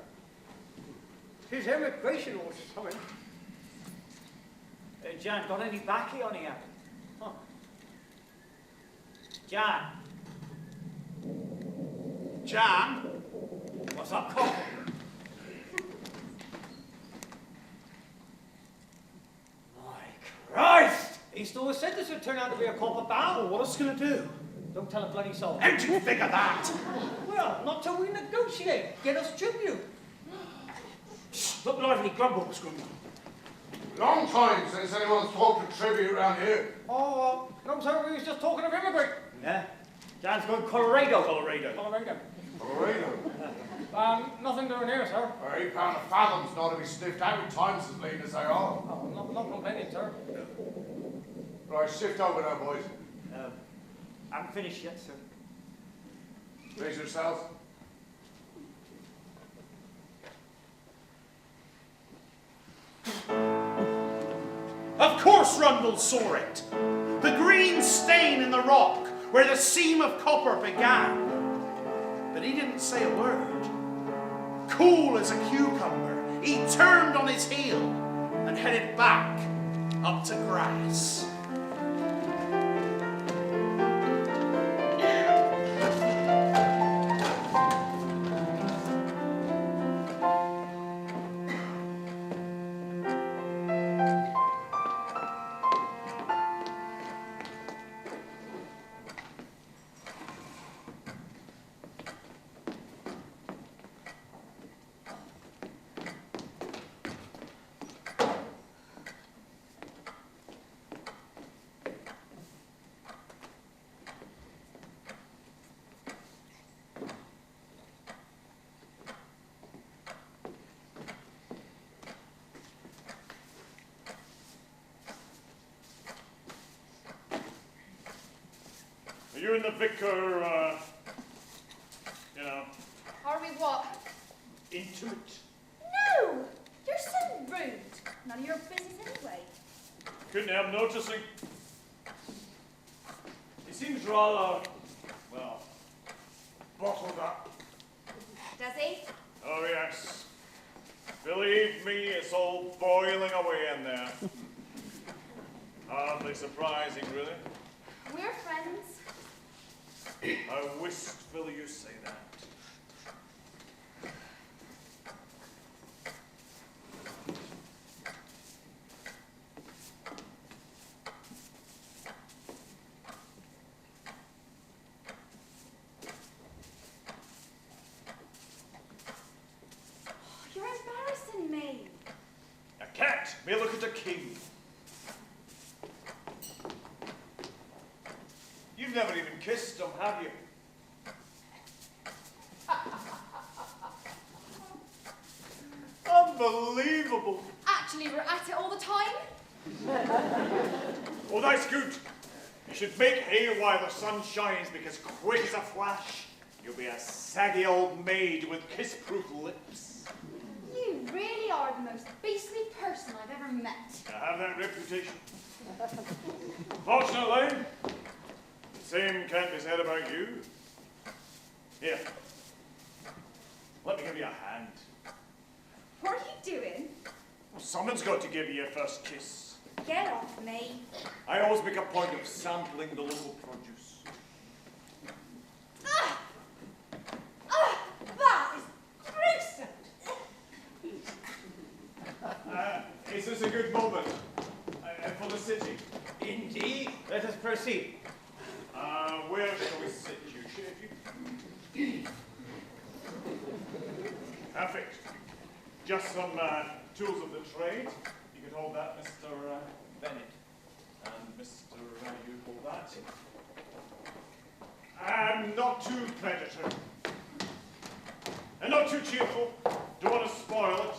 His immigration order's coming. John, got any baccy on here? Huh. John. Jan? What's up, cock? My Christ! He still said this would turn out to be a copper barrel. Oh, what's going to do? Don't tell a bloody soul. How'd you figure that? Well, not till we negotiate. Get us tribute. Look lively, grumble, Scrumble. Long time since anyone's talked of tribute around here. Oh, no, sir, we was just talking of immigrant. Yeah? John's going Colorado. Colorado. Colorado. Nothing doing here, sir. £8 a fathom's not to be sniffed out with times as lean as they are. Oh, not complaining, sir. Right, shift over now, boys. I haven't finished yet, sir. Please yourselves. Of course Rundle saw it. The green stain in the rock where the seam of copper began. But he didn't say a word. Cool as a cucumber, he turned on his heel and headed back up to grass. You and the vicar, you know. Are we what? Intimate. No! You're so rude. None of your business anyway. Couldn't help noticing. He seems rather, well, bottled up. Does he? Oh, yes. Believe me, it's all boiling away in there. Hardly surprising, really. We're friends. I wistfully you say that. You're embarrassing me. A cat may look at a king. You've never even kissed him, have you? Unbelievable. Actually, we're at it all the time. Oh, that's good. You should make hay while the sun shines, because quick as a flash, you'll be a saggy old maid with kiss-proof lips. You really are the most beastly person I've ever met. I have that reputation. Fortunately, the same can't be said about you. Here, let me give you a hand. What are you doing? Well, someone's got to give you your first kiss. Get off me. I always make a point of sampling the local produce. Ah! Ah! That is gruesome! Is this a good moment for the city? Indeed. Let us proceed. Where shall we sit, you? Perfect. Just some tools of the trade. You could hold that, Mr. Bennett. And Mr. You hold that. And not too predatory. And not too cheerful. Don't want to spoil it.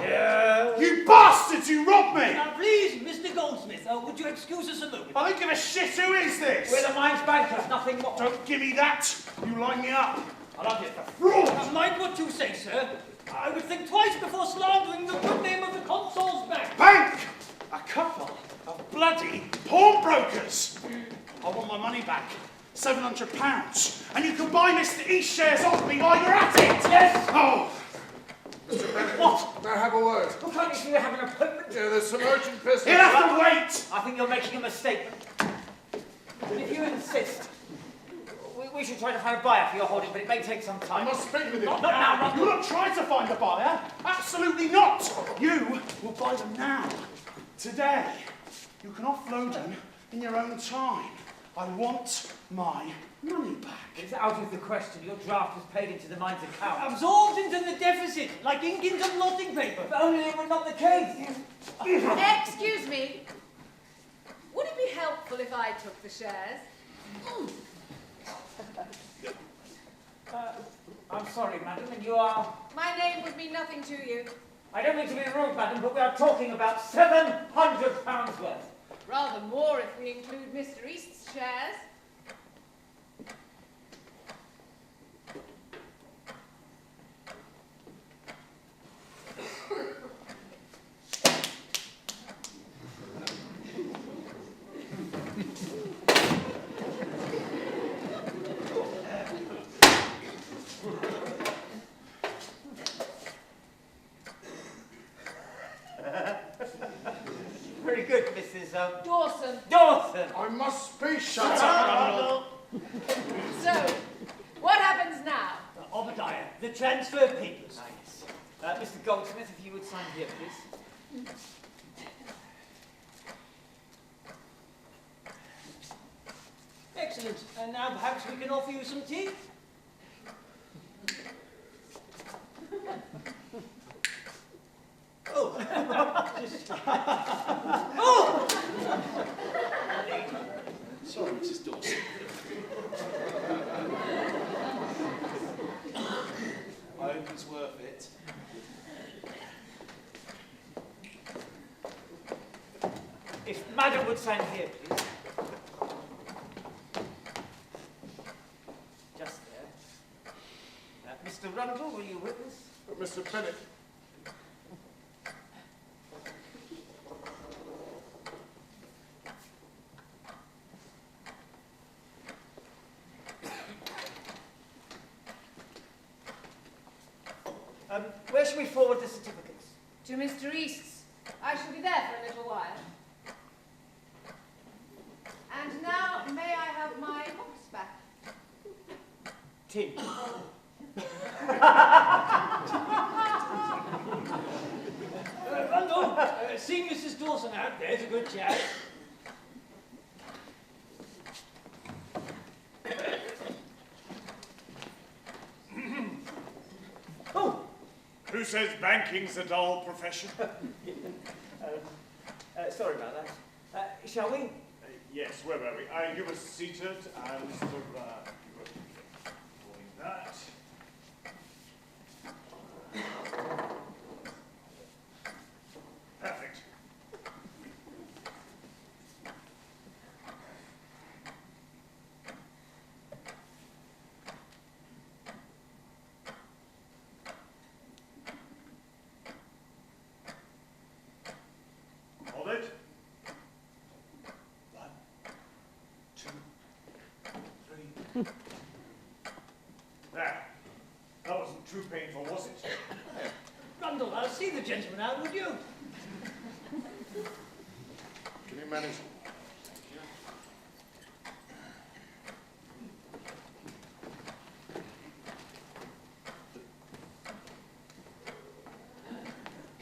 Yeah. You bastards, you robbed me! Now, please, Mr. Goldsmith, would you excuse us a moment? I don't give a shit, who is this? We're the mine's bankers, nothing more. Don't give me that! You line me up! I'll have you for Fraud! Mind what you say, sir. I would think twice before slandering the good name of the consul's bank. Bank! A couple of bloody pawnbrokers! I want my money back. £700. And you can buy Mr. East shares off me while you're at it! Yes! Oh! Mr. Bennett, What? may I have a word? Well, can't you see we have an appointment? Yeah, there's some urgent business. He'll have to wait! I think you're making a mistake. If you insist, we should try to find a buyer for your holding, but it may take some I time. must speak with you. Not now, not You're not trying to find a buyer. Absolutely not. You will buy them now. Today. You can offload them in your own time. I want my money back. It's out of the question. Your draft was paid into the mine's account. Absorbed into the deficit, like ink into blotting paper. If only it were not the case. Excuse me. Would it be helpful if I took the shares? I'm sorry, madam, and you are... My name would mean nothing to you. I don't mean to be rude, madam, but we are talking about £700 worth. Rather more if we include Mr. East's shares. Very good, Mrs. Dawson. Dawson. I must be Shut up, So, what happens now? Obadiah, the transfer papers. Ah, yes. Mr. Goldsmith, if you would sign here, please. Excellent. And now perhaps we can offer you some tea? Oh. Oh! Sorry, Mrs. Dawson. I hope it's worth it. If madam would sign here, please. Mr. Bennett. Where shall we forward the certificates? To Mr. East's. I shall be there for a little while. And now, may I have my books back? Tim. Bundle, see Mrs. Dawson out. There's a good chap. Oh! Who says banking's a dull profession? Sorry about that. Shall we? Yes, where were we? You were seated, and Mr. You were doing that. Perfect. Hold it. 1, 2, 3. There. That wasn't too painful, was it? Bundle, I'll see the gentleman out, would you? Can you manage?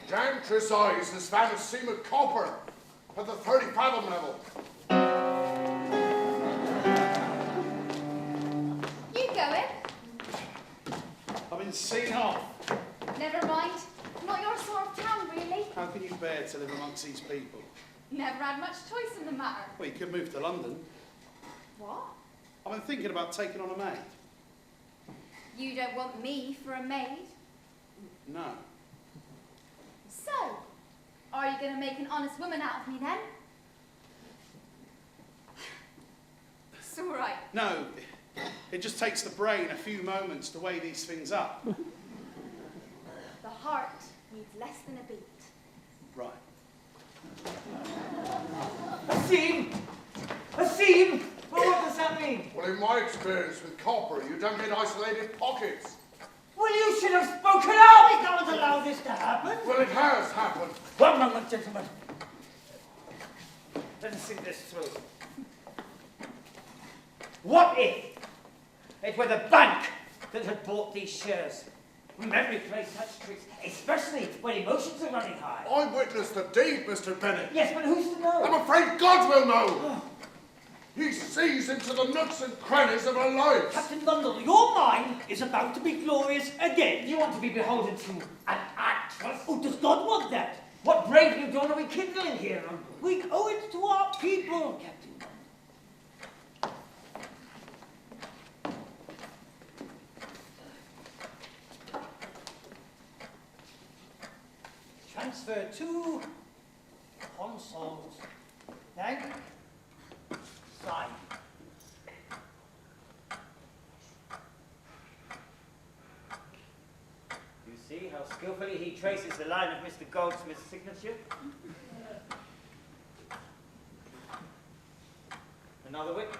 Jan Tresize has found a seam of copper at the 30 fathom level. You going? I've been seen off. Never mind. Not your sort of town, really. How can you bear to live amongst these people? Never had much choice in the matter. Well, you could move to London. What? I've been thinking about taking on a maid. You don't want me for a maid? No. So, are you going to make an honest woman out of me then? It's all right. No. It just takes the brain a few moments to weigh these things up. The heart needs less than a beat. Right. A seam! A seam! Well, what does that mean? Well, in my experience with copper, you don't get isolated pockets. Well, you should have spoken out! We can't allow this to happen! Well, it has happened. One moment, gentlemen. Let us think this through. What if it were the bank that had bought these shares? Memory plays such tricks, especially when emotions are running high. I witnessed the deed, Mr. Bennett. Yes, but who's to know? I'm afraid God will know. He sees into the nooks and crannies of our lives. Captain Bundle, your mind is about to be glorious again. You want to be beholden to an actress? Oh, does God want that? What brave new dawn are we kindling here? We owe it to our people, Captain. Transfer to consoles. Thank. Sign. You see how skillfully he traces the line of Mr. Goldsmith's signature? Another witness.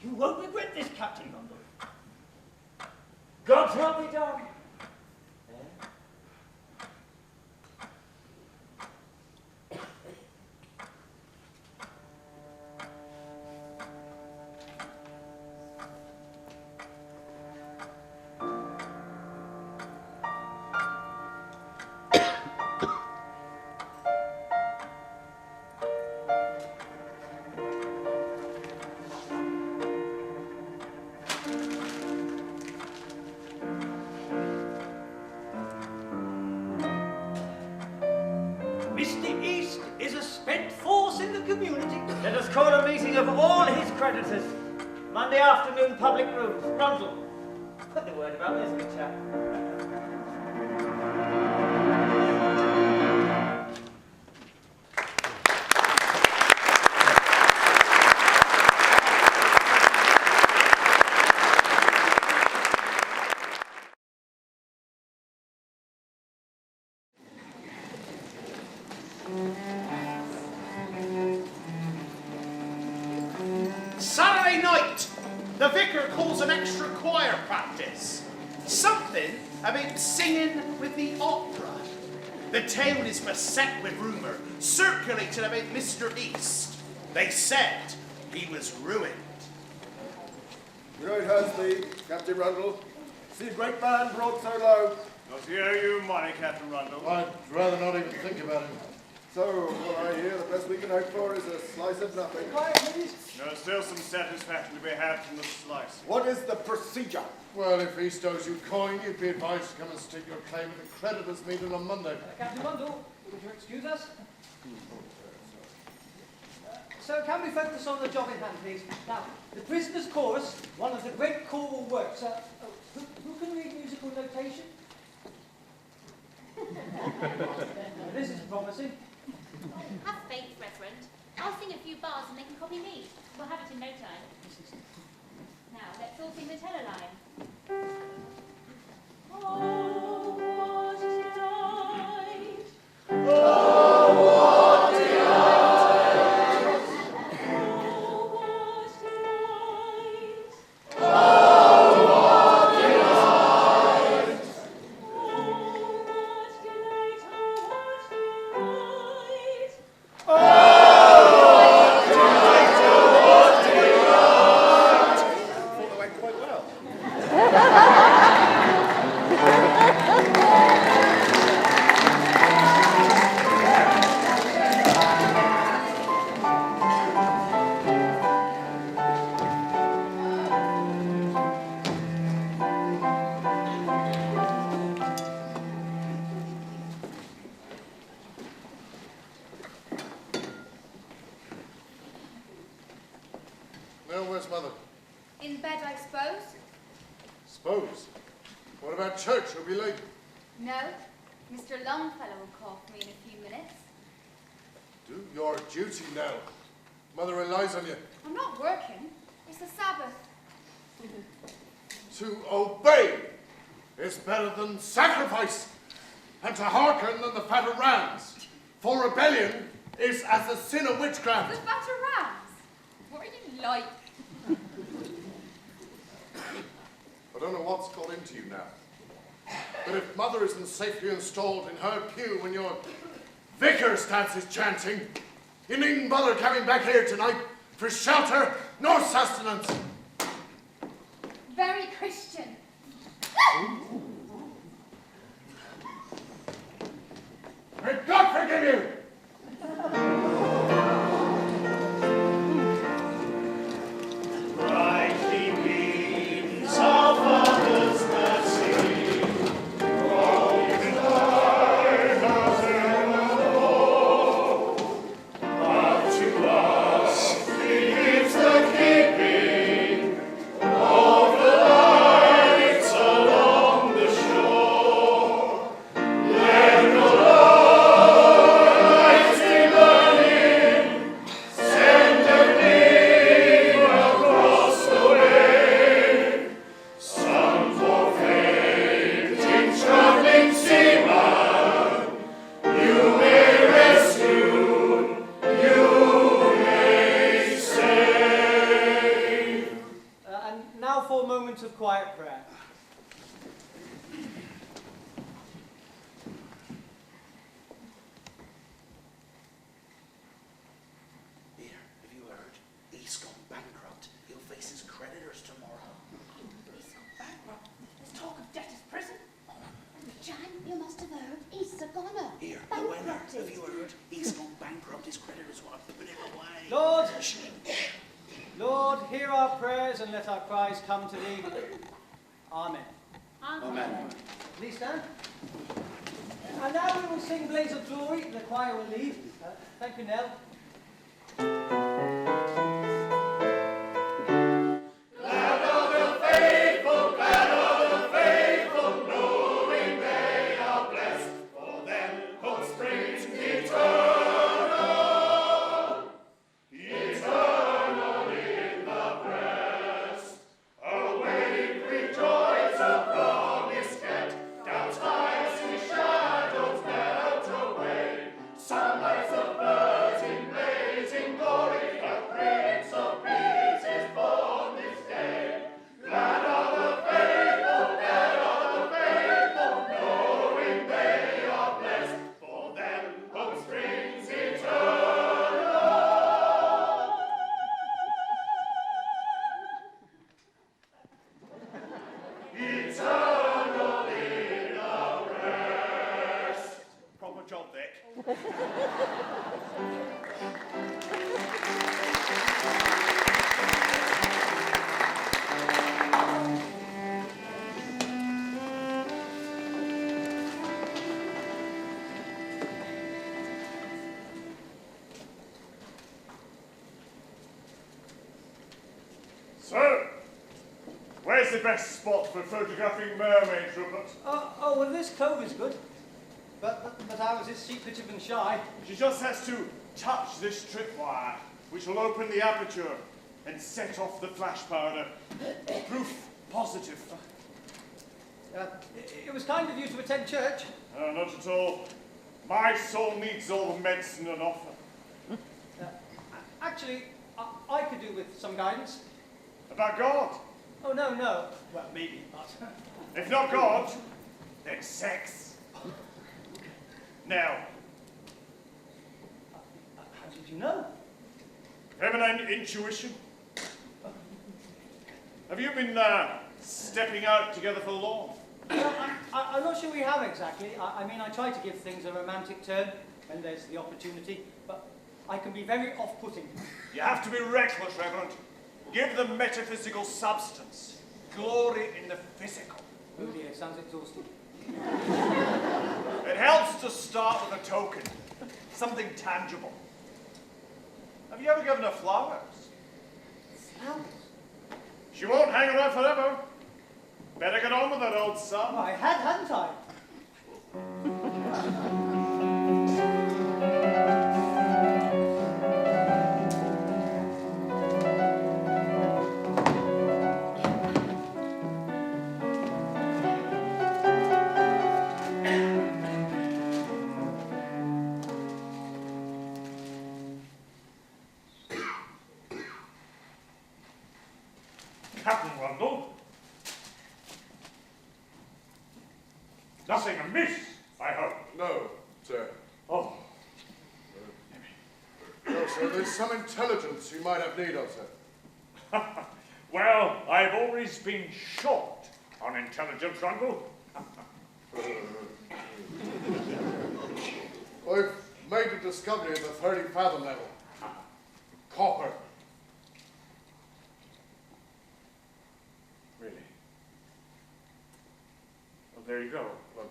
You won't regret this, Captain Bundle. God's will be done. Mr. East is a spent force in the community. Let us call a meeting of all his creditors. Monday afternoon, public rooms. Brundle. Put the word about this, good chap. Saturday night, the vicar calls an extra choir practice. Something about singing with the opera. The town is beset with rumour, circulated about Mr. East. They said he was ruined. Right, Hursley, Captain Rundle. See a great man brought so low. Does he owe you money, Captain Rundle? I'd rather not even think about it. So, what I hear, the best we can hope for is a slice of nothing. Quiet, please. There's still some satisfaction to be had from the slice. What is the procedure? Well, if East owes you coin, you'd be advised to come and stick your claim at the creditors' meeting on Monday. Captain Bundle, would you excuse us? So can we focus on the job in hand, please? Now, the Prisoner's Chorus, one of the great choral works. Who can read musical notation? This is promising. Have faith, Reverend. I'll sing a few bars and they can copy me. We'll have it in no time. Now, let's all sing the tenor line. Oh, what delight! Oh, what delight! Oh, what delight! Oh, what delight! Oh, what delight! Oh, what delight! Oh, what delight! Oh, what delight! I thought that went quite well. Well, where's Mother? In bed, I suppose? Suppose. What about church? You'll be late. No. Mr. Longfellow will call for me in a few minutes. Do your duty now. Mother relies on you. I'm not working. It's the Sabbath. To obey is better than sacrifice, and to hearken than the fat of rams. For rebellion is as the sin of The witchcraft. fatter rams. What are you like? I don't know what's got into you now. But if Mother isn't safely installed in her pew when your vicar starts his chanting, you needn't bother coming back here tonight for shelter nor sustenance. Very Christian. May God forgive you! Brightly beams our Father's mercy, rolling high as evermore. But to us He gives the keeping of the lights along the shore. Let no lights be burning, send a gleam across the wave. Some poor fainting traveling seaman, you may rescue, you may save. And now for a moment of quiet prayer. Here, have you heard? He's gone bankrupt. He'll face his creditors tomorrow. He's so bankrupt. There's talk of debtor's prison. Jan, you must have heard. He's a goner. Here, the winner. Have you heard? He's gone bankrupt. His creditors want to put him away. Lord, Lord, hear our prayers and let our cries come to thee. Amen. Amen. Please stand. And now we will sing Blaze of Glory. The choir will lead. Thank you, Nell. Glad of the faithful, knowing they are blessed, for them comes spring eternal, eternal in the breast. Awake, rejoice, a promise get, down skies and shadows melt away, sunlight So, where's the best spot for photographing mermaids, Rupert? Oh, well, this cove is good. But ours is secretive and shy. She just has to touch this tripwire, which will open the aperture and set off the flash powder. Proof positive. It was kind of you to attend church. Not at all. My soul needs all the medicine on offer. Actually, I could do with some guidance. About God? Oh, no. Well, maybe, but... If not God, then sex. Now, how did you know? feminine intuition. Have you been stepping out together for long? Well, I'm not sure we have exactly. I mean, I try to give things a romantic turn when there's the opportunity, but I can be very off-putting. You have to be reckless, Reverend. Give them metaphysical substance. Glory in the physical. Oh dear, sounds exhausting. It helps to start with a token. Something tangible. Have you ever given her flowers? Flowers? She won't hang around forever. Better get on with that, old son. I had, hadn't I? Captain Rundle? Nothing amiss, I hope. No, sir. Oh. No, sir, there's some intelligence you might have need of, sir. Well, I've always been short on intelligence, Rundle. I've made a discovery at the 30 fathom level. Copper. Really? Well, there you go. Well,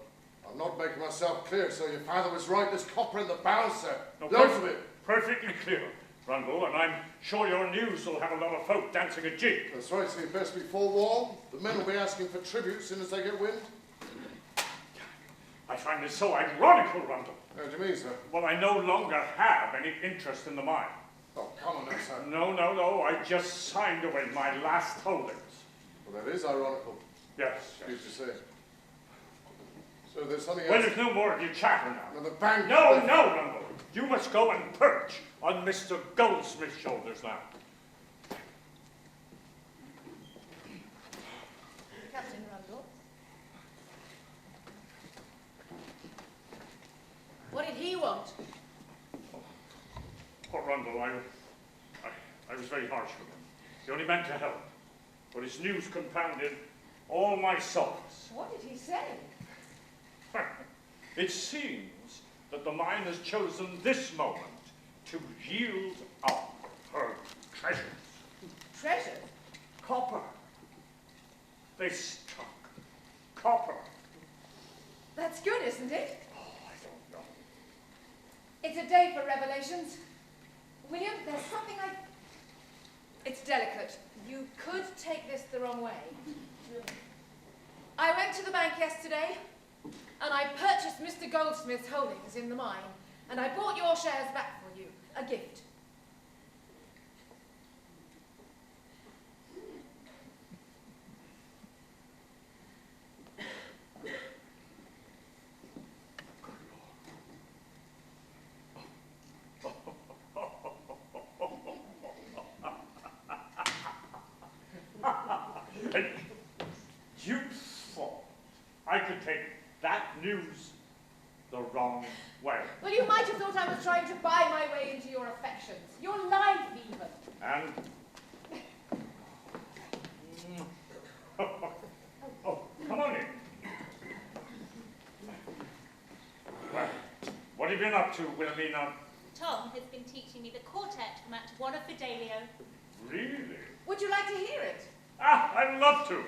I'm not making myself clear, sir. Your father was right. There's copper in the bow, sir. No, Loads of it. Perfectly clear, Rundle, and I'm sure your news will have a lot of folk dancing a jig. That's right, so you best be forewarned. The men will be asking for tribute as soon as they get wind. I find this so ironical, Rundle. How do you mean, sir? Well, I no longer have any interest in the mine. Oh, come on now, sir. No, I just signed away my last holdings. Well, that is ironical. Yes. Excuse me, sir. So there's something Well, else. there's no more of your chatter now. Now, the bank... No, Rundle. You must go and perch on Mr. Goldsmith's shoulders now. Captain Rundle. What did he want? Poor Rundle, I was very harsh with him. He only meant to help. But his news confounded all my solace. What did he say? It seems that the mine has chosen this moment to yield up her treasures. Treasure? Copper. They struck copper. That's good, isn't it? Oh, I don't know. It's a day for revelations. William, there's something It's delicate. You could take this the wrong way. I went to the bank yesterday, and I purchased Mr. Goldsmith's holdings in the mine, and I bought your shares back for you, a gift. And you thought I could take that news the wrong way. Well, you might have thought I was trying to buy my way into your affections, your life even. And oh, come on in. Well, what you been up to, Wilhelmina? Tom has been teaching me the quartet from Act 1 of Fidelio. Really? Would you like to hear it? Ah, I'd love to.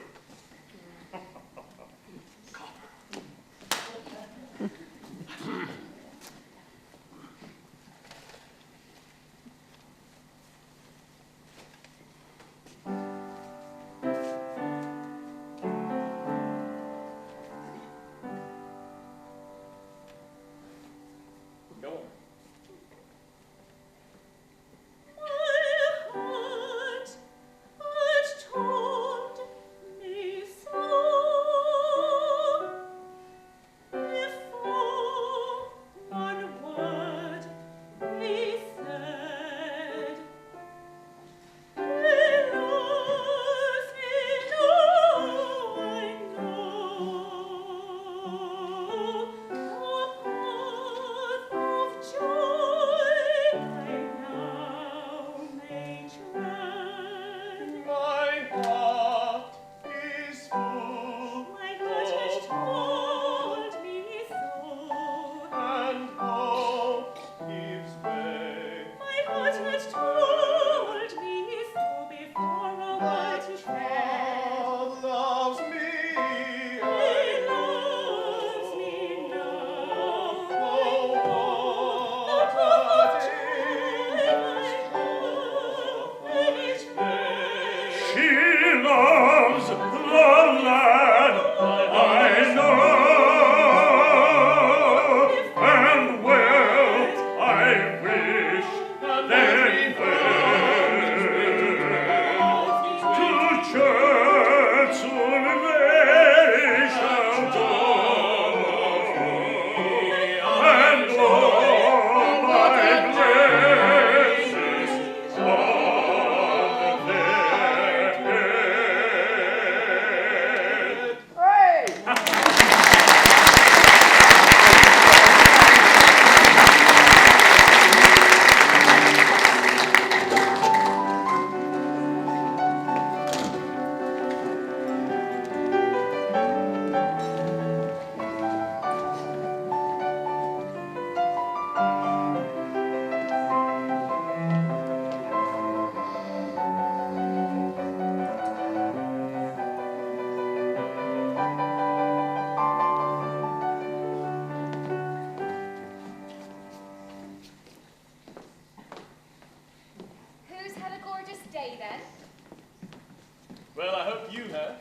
Well, I hope you have.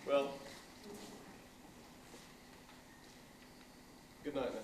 Well, good night then.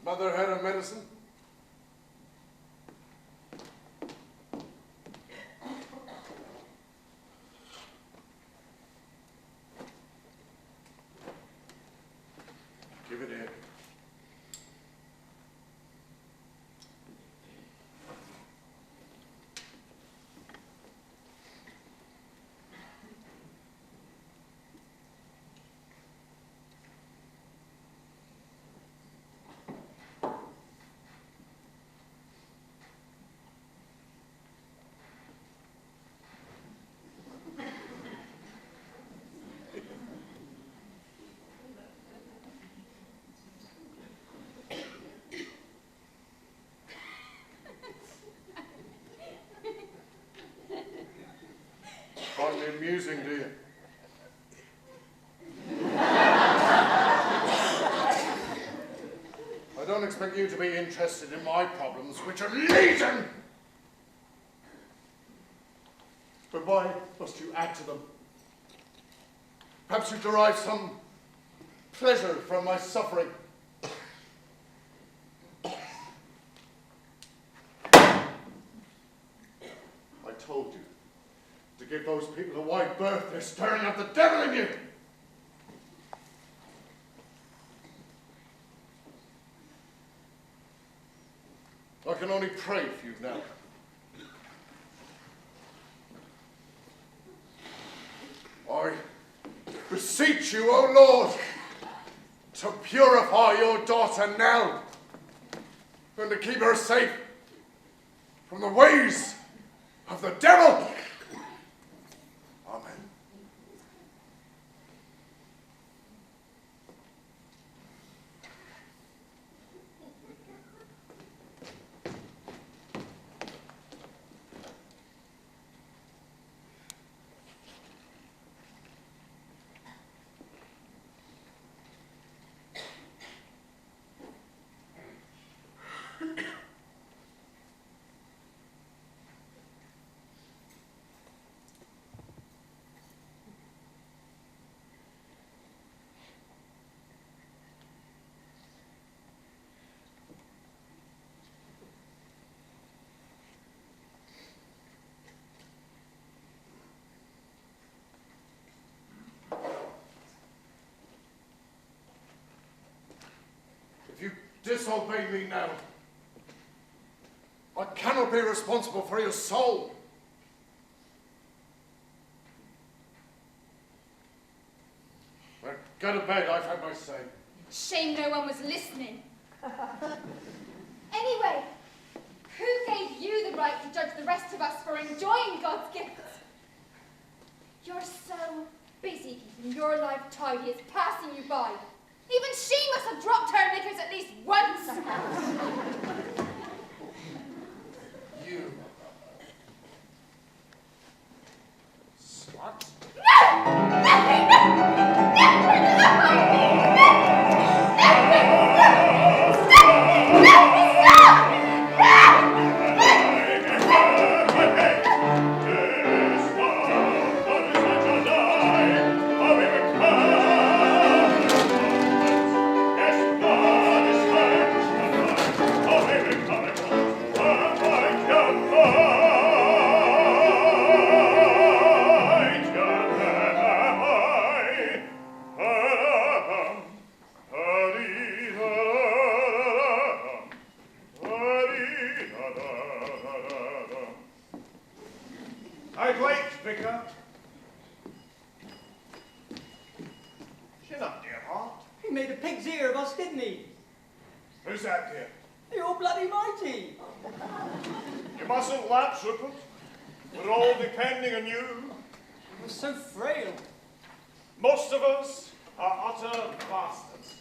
Mother had her medicine? Give it here. Find me amusing, do you? I don't expect you to be interested in my problems, which are legion! But why must you add to them? Perhaps you derive some pleasure from my suffering. I told you to give those people a wide berth. They're stirring up the devil in you. I can only pray for you now. I beseech you, O Lord, to purify your daughter Nell and to keep her safe from the ways of the devil. Amen. If you disobey me now, I cannot be responsible for your soul. Well, go to bed, I've had my say. Shame no one was listening. Anyway, who gave you the right to judge the rest of us for enjoying God's gifts? You're so busy keeping your life tidy, it's passing you by. Even she must have dropped her knickers at least once. You. Slut? No! I'd wait, Vicar. Chin up, dear heart. He made a pig's ear of us, didn't he? Who's that, dear? You're bloody mighty. You mustn't lapse, Rupert. We're all depending on you. You're so frail. Most of us are utter bastards.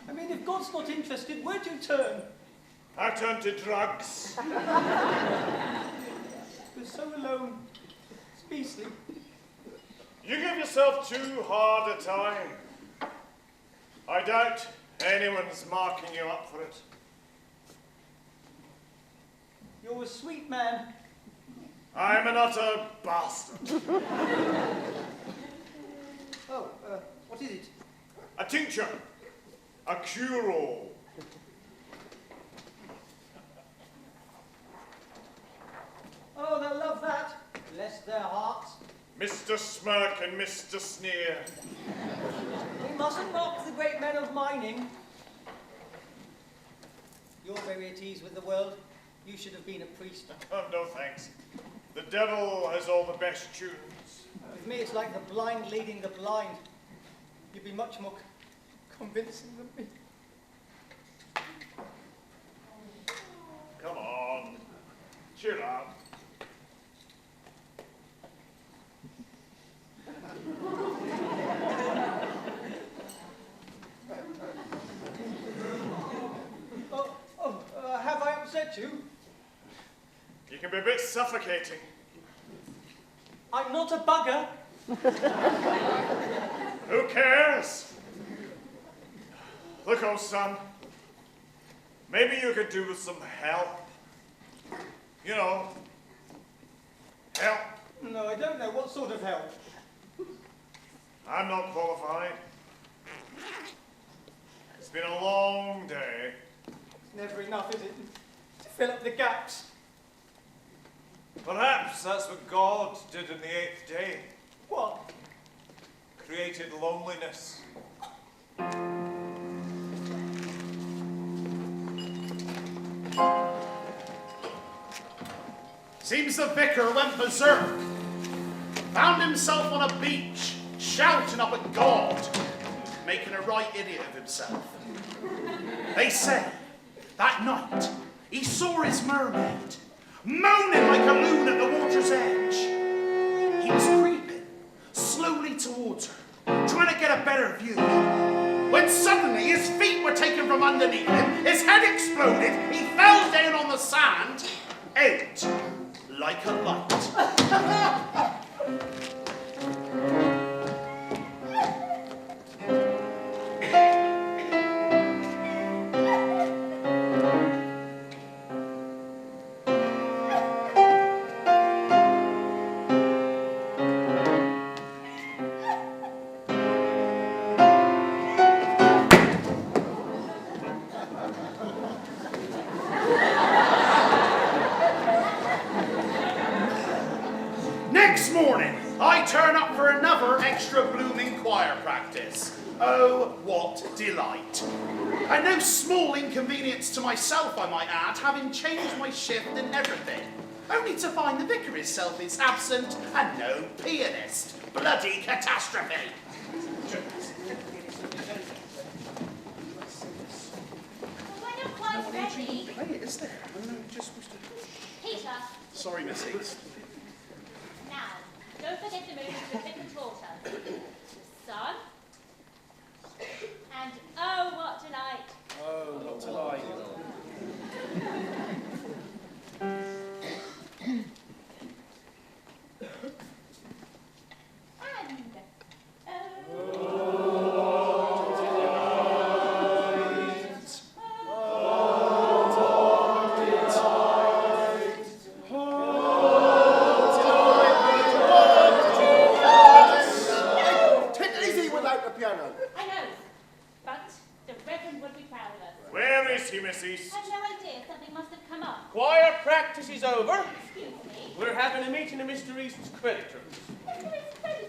I mean, if God's not interested, where'd you turn? I turned to drugs. You're so alone. It's beastly. You give yourself too hard a time. I doubt anyone's marking you up for it. You're a sweet man. I'm an utter bastard. Oh, what is it? A tincture. A cure-all. Oh, they'll love that. Bless their hearts. Mr. Smirk and Mr. Sneer. We mustn't mock the great men of mining. You're very at ease with the world. You should have been a priest. Oh, no thanks. The devil has all the best tunes. With me, it's like the blind leading the blind. You'd be much more convincing than me. Come on. Cheer up. Have I upset you? You can be a bit suffocating. I'm not a bugger. Who cares? Look, old son. Maybe you could do with some help. You know, help. No, I don't know. What sort of help? I'm not qualified. It's been a long day. It's never enough, is it? To fill up the gaps. Perhaps that's what God did in the 8th day. What? Created loneliness. Seems the vicar went berserk. Found himself on a beach, shouting up at God, making a right idiot of himself. They say that night he saw his mermaid, moaning like a loon at the water's edge. He was creeping slowly towards her, trying to get a better view, when suddenly his feet were taken from underneath him, his head exploded, he fell down on the sand, out like a light. Next morning, I turn up for another extra blooming choir practice. Oh, what delight. And no small inconvenience to myself, I might add, having changed my shift and everything. Only to find the vicar himself is absent and no pianist. Bloody catastrophe. We're not quite ready. Play it, is there? Peter, Sorry, Missy. now, don't forget to move to the thick and torter. The sun. And oh, what delight. Oh, not delight.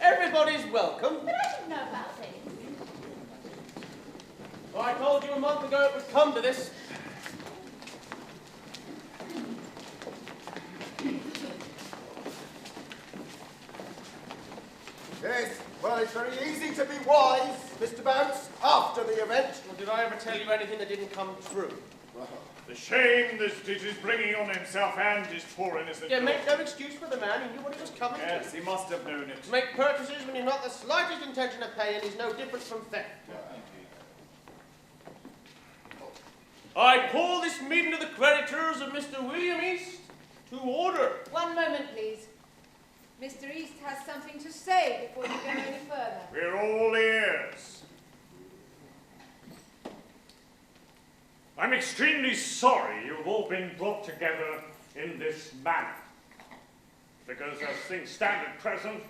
Everybody's welcome. But I didn't know about it. Well, I told you a month ago it would come to this. Yes, well, it's very easy to be wise, Mr. Bounce, after the event. Well, did I ever tell you anything that didn't come true? The shame this is bringing on himself and his poor innocent. Yeah, make no excuse for the man. He knew what he was coming to. Yes, he must have known it. To make purchases when you've not the slightest intention of paying is no different from theft. I call this meeting of the creditors of Mr. William East to order. One moment, please. Mr. East has something to say before you go any further. We're all ears. I'm extremely sorry you've all been brought together in this manner. Because as things stand at present,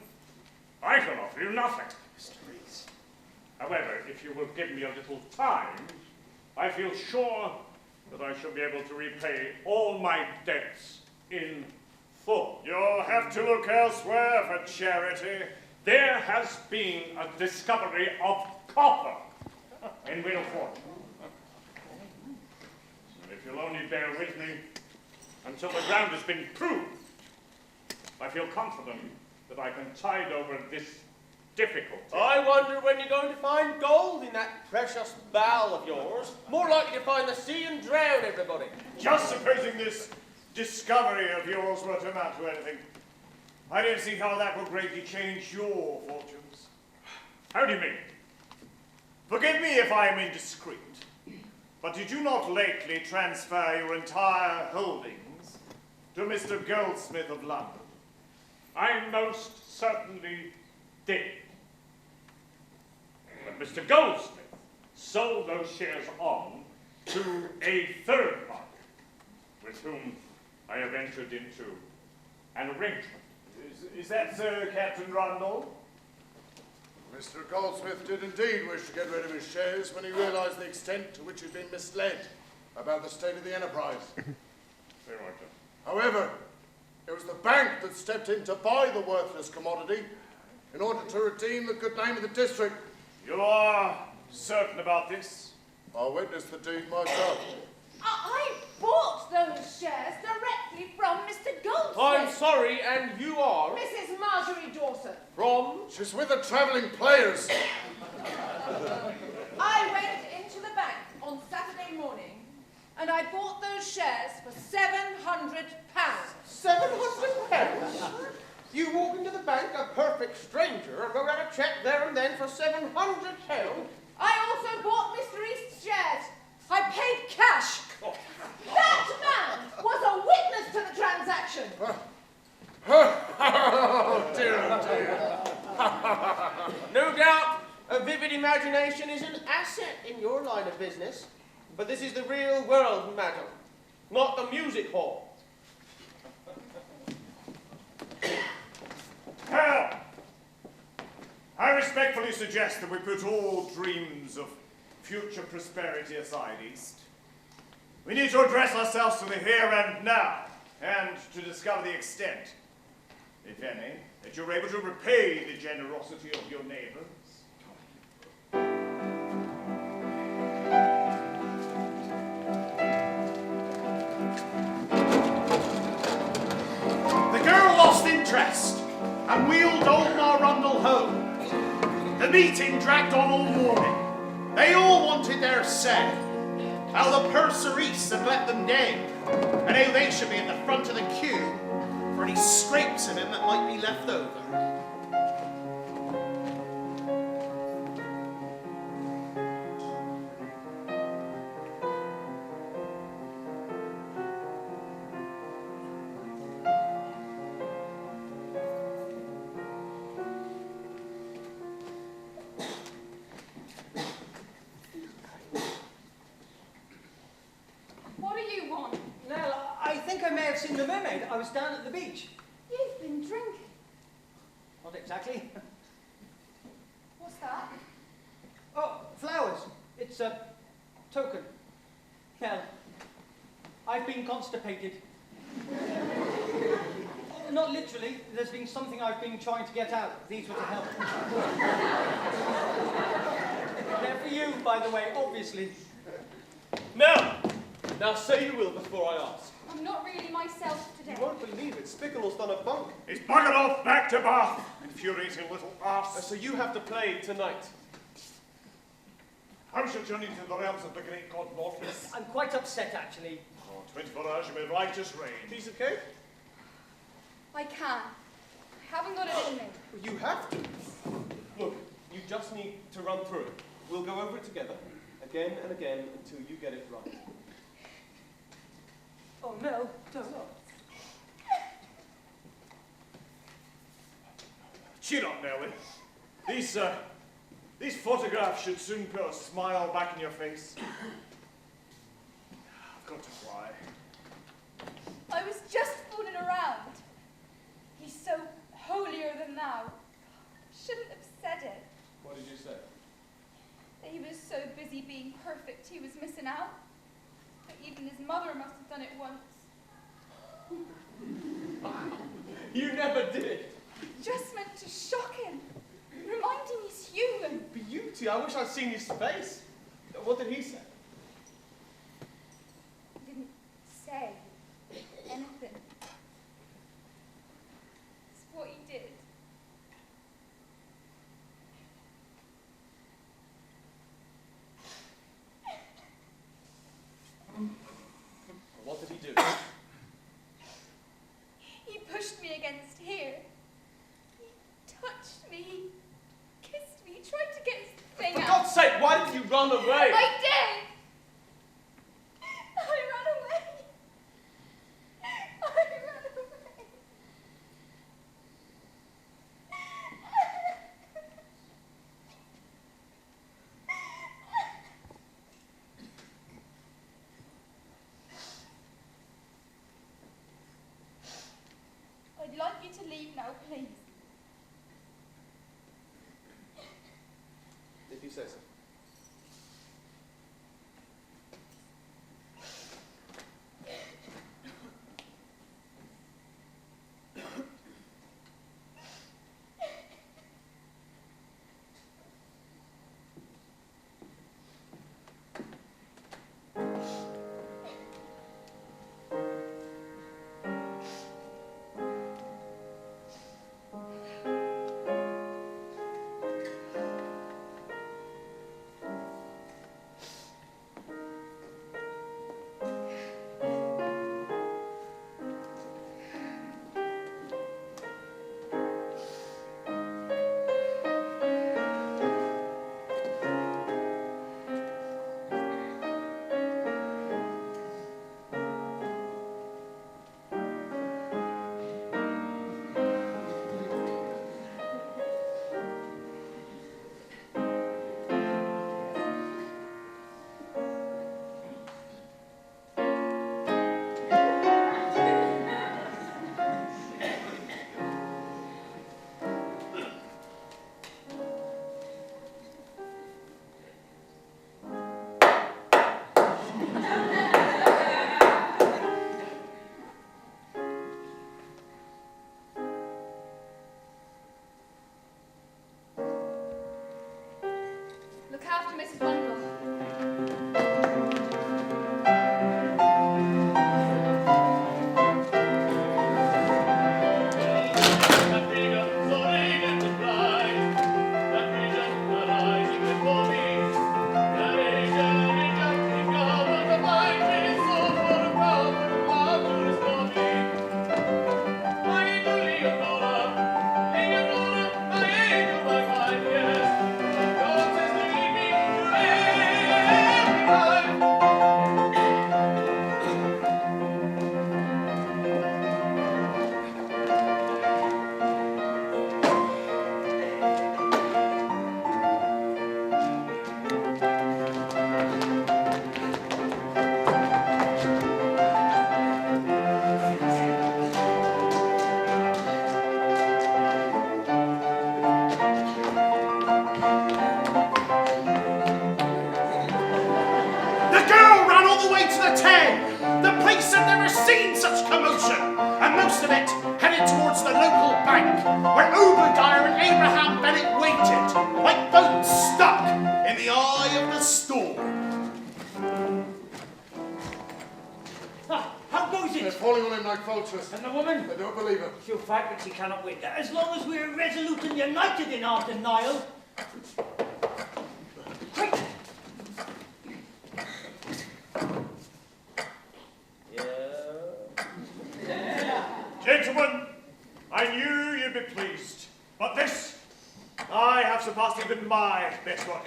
I can offer you nothing. Mr. Reese. However, if you will give me a little time, I feel sure that I shall be able to repay all my debts in full. You'll have to look elsewhere for charity. There has been a discovery of copper in Wheel Fortune. If you'll only bear with me until the ground has been proved, I feel confident that I can tide over this difficulty. I wonder when you're going to find gold in that precious barrel of yours. More likely to find the sea and drown everybody. Just supposing this discovery of yours were to amount to anything, I don't see how that will greatly change your fortunes. How do you mean? Forgive me if I am indiscreet. But did you not lately transfer your entire holdings to Mr. Goldsmith of London? I most certainly did. But Mr. Goldsmith sold those shares on to a third party, with whom I have entered into an arrangement. Is that so, Captain Rundle? Mr. Goldsmith did indeed wish to get rid of his shares when he realized the extent to which he'd been misled about the state of the enterprise. Very well done. However, it was the bank that stepped in to buy the worthless commodity in order to redeem the good name of the district. You are certain about this? I'll witness the deed myself. I bought those shares directly from Mr. Goldsmith. I'm sorry, and you are? Mrs. Marjorie Dawson. From? She's with the travelling players. I went into the bank on Saturday morning and I bought those shares for £700. £700? You walk into the bank, a perfect stranger, and wrote out a cheque there and then for £700? I also bought Mr. East's shares. I paid cash. That man was a witness to the transaction. Oh dear, oh dear. No doubt a vivid imagination is an asset in your line of business, but this is the real world, madam, not the music hall. Hell! I respectfully suggest that we put all dreams of future prosperity aside, East. We need to address ourselves to the here and now, and to discover the extent, if any, that you're able to repay the generosity of your neighbors. The girl lost interest and wheeled old Ma Rundle home. The meeting dragged on all morning. They all wanted their say. How the purser East had let them down, and how they should be in the front of the queue for any scrapes of him that might be left over. I was down at the beach. You've been drinking. Not exactly. What's that? Oh, flowers. It's a token. Well, I've been constipated. Not literally. There's been something I've been trying to get out. These were to help. They're for you, by the way, obviously. Now say you will before I ask. I'm not really myself today. You won't believe it. Spickle's done a bunk. He's buggered off back to Bath, infuriating little arse. So you have to play tonight. How's your journey to the realms of the great god Morpheus? I'm quite upset, actually. Oh, 24 hours you may right as rain. Piece of cake? I can. I haven't got it in me. You have to. Look, you just need to run through it. We'll go over it together, again and again, until you get it right. Oh, no, don't. Cheer up, Nellie. These photographs should soon put a smile back in your face. I've got to fly. I was just fooling around. He's so holier than thou. Shouldn't have said it. What did you say? That he was so busy being perfect he was missing out. But even his mother must have done it once. You never did. Just meant to shock him. Remind him he's human. Beauty, I wish I'd seen his face. What did he say? He didn't say anything. It's what he did. What did he do? He pushed me against here. He touched me. He kissed me. He tried to get his thing For out. God's sake, why did you run away? I did! I ran away. I ran away. I'd like you to leave now, please. Mrs. Rundle. And the woman? I don't believe her. She'll fight, but she cannot win. As long as we're resolute and united in our denial. Quick! Gentlemen, I knew you'd be pleased, but this, I have surpassed even my best work.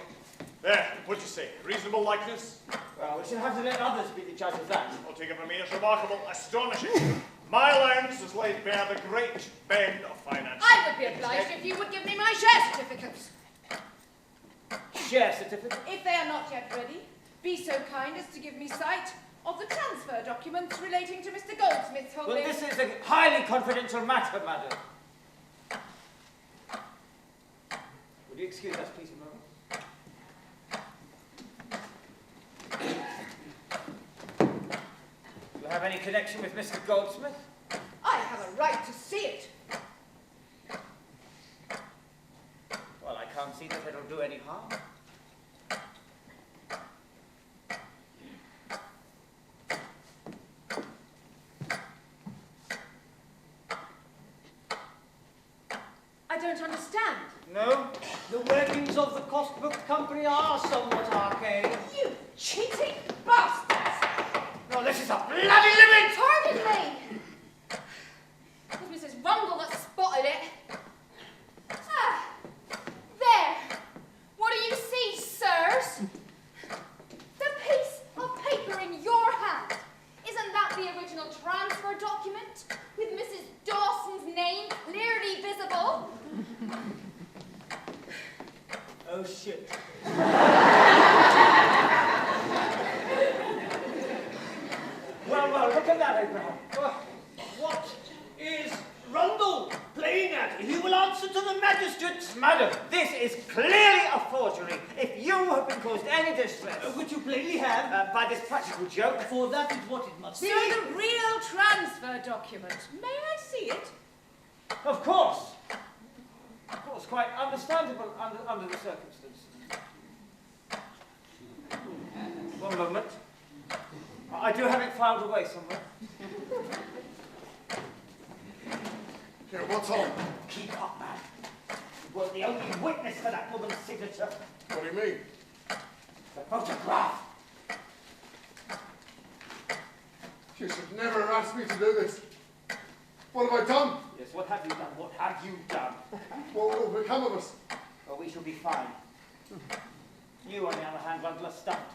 There, what do you say? Reasonable likeness? Well, we shall have to let others be the judge of that. Altogether for me, it's remarkable, astonishing. My allowance has laid bare the great bend of finance. I would be obliged if you would give me my share certificates. Share certificate? If they are not yet ready, be so kind as to give me sight of the transfer documents relating to Mr. Goldsmith's holding. Well, this is a highly confidential matter, madam. Would you excuse us, please, a moment? Do you have any connection with Mr. Goldsmith? I have a right to see it. Well, I can't see that it'll do any harm. I don't understand. No? The workings of the cost book company are somewhat arcane. You cheating bastards! No, this is a bloody limit! Pardon me! It was Mrs. Rundle that spotted it. Ah, there. What do you see, sirs? The piece of paper in your hand. Isn't that the original transfer document? With Mrs. Dawson's name clearly visible? Oh, shit. Well, look at that, Abraham. What is Rundle playing at? He will answer to the magistrates. Madam, this is clearly a forgery. If you have been caused any distress... Which you plainly have. by this practical joke... For that is what it must So be. the real transfer document. May I see it? Of course. Of course, quite understandable under the circumstances. One moment. I do have it filed away somewhere. Here, what's on? Keep up, man. You were the only witness for that woman's signature. What do you mean? The photograph. You should never have asked me to do this. What have I done? Yes, what have you done? What have you done? What will become of us? Well, we shall be fine. You, on the other hand, Rundle, are stumped.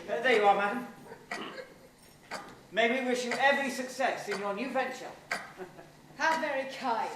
There you are, madam. May we wish you every success in your new venture. How very kind.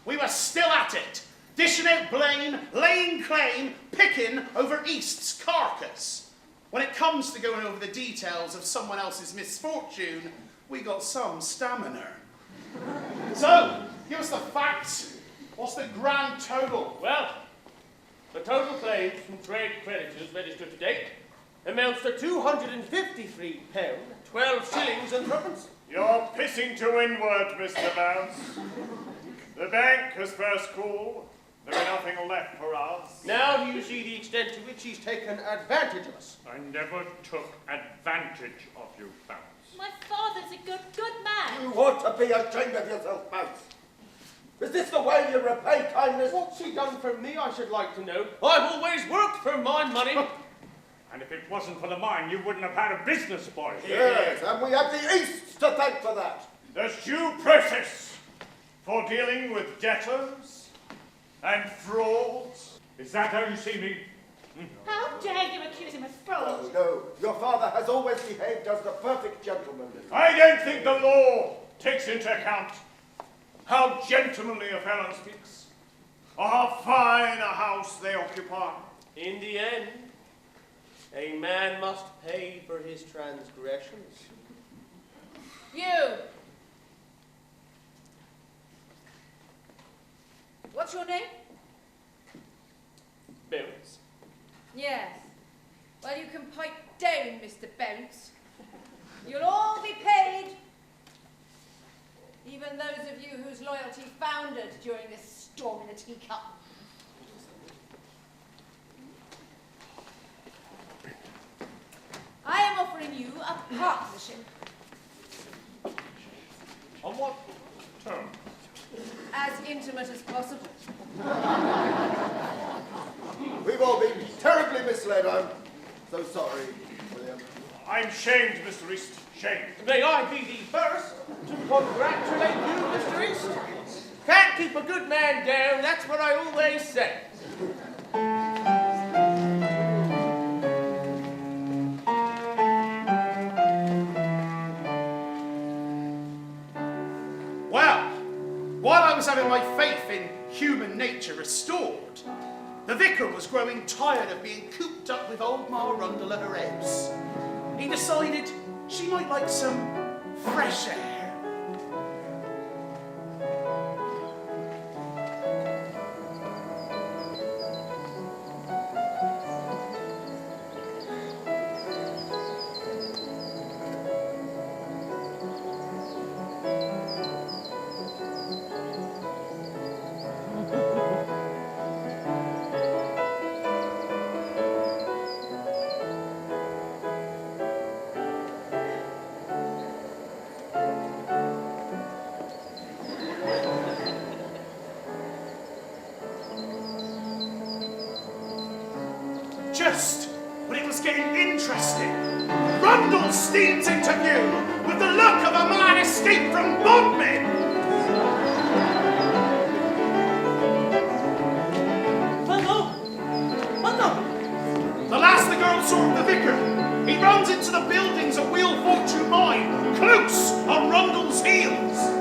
We were still at it, dishing out blame, laying claim, picking over East's carcass. When it comes to going over the details of someone else's misfortune, we got some stamina. So, give us the facts. What's the grand total? Well, the total claims from trade creditors registered to date amounts to £253, 12 shillings and threepence. You're pissing to windward, Mr. Bounce. The bank has first call. There be nothing left for us. Now do you see the extent to which he's taken advantage of us? I never took advantage of you, Bounce. My father's a good man. You ought to be ashamed of yourself, Bounce. Is this the way you repay kindness? What's he done for me, I should like to know? I've always worked for my money. And if it wasn't for the mine, you wouldn't have had a business, boy. Yes, and we have the East to thank for that. There's due process for dealing with debtors and frauds. Is that how you see me? How dare you accuse him of fraud? Oh, no, your father has always behaved as the perfect gentleman. I don't think the law takes into account how gentlemanly a fellow speaks, or how fine a house they occupy. In the end, a man must pay for his transgressions. You! What's your name? Bounce. Yes. Well, you can pipe down, Mr. Bounce. You'll all be paid. Even those of you whose loyalty foundered during this storm in the teacup. I am offering you a partnership. On what terms? As intimate as possible. We've all been terribly misled. I'm so sorry, William. I'm shamed, Mr. East. Shamed. May I be the first to congratulate you, Mr. East? Can't keep a good man down, that's what I always say. Well, while I was having my faith in human nature restored, the vicar was growing tired of being cooped up with old Ma Rundle at her house. He decided she might like some fresh air. Just when it was getting interesting, Rundle steams into view with the look of a man escaped from bondmen. Rundle! The last the girl saw of the vicar, he runs into the buildings of Wheel Fortune Mine, close on Rundle's heels.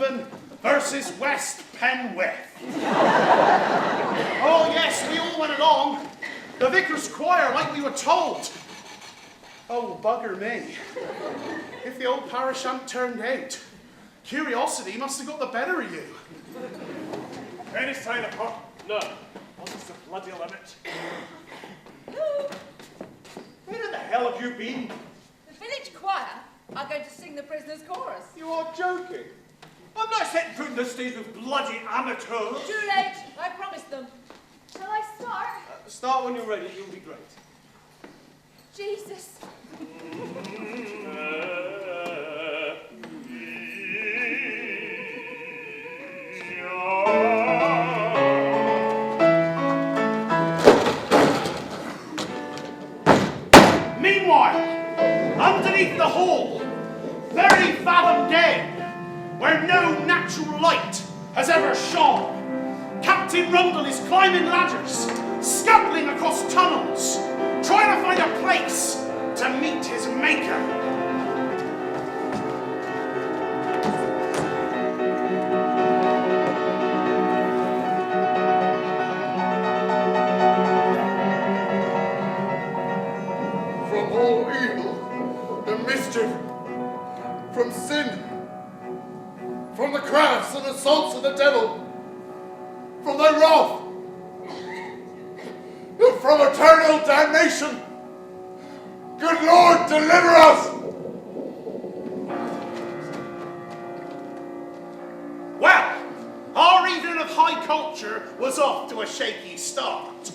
Beethoven versus West Penwith. Oh yes, we all went along. The vicar's choir, like we were told. Oh, bugger me. If the old parish hadn't turned out, curiosity must have got the better of you. Any sign of her? No. What is the bloody limit? Where in the hell have you been? The village choir are going to sing the prisoner's chorus. You are joking. I'm not setting foot on this stage with bloody amateurs. Too late. I promised them. Shall I start? Start when you're ready, you'll be great. Jesus. Meanwhile, underneath the hall, 30 fathom down, where no natural light has ever shone, Captain Rundle is climbing ladders, scuttling across tunnels, trying to find a place to meet his maker. From all evil and mischief, from sin, from the crafts and assaults of the devil, from thy wrath, and from eternal damnation. Good Lord, deliver us! Well, our evening of high culture was off to a shaky start.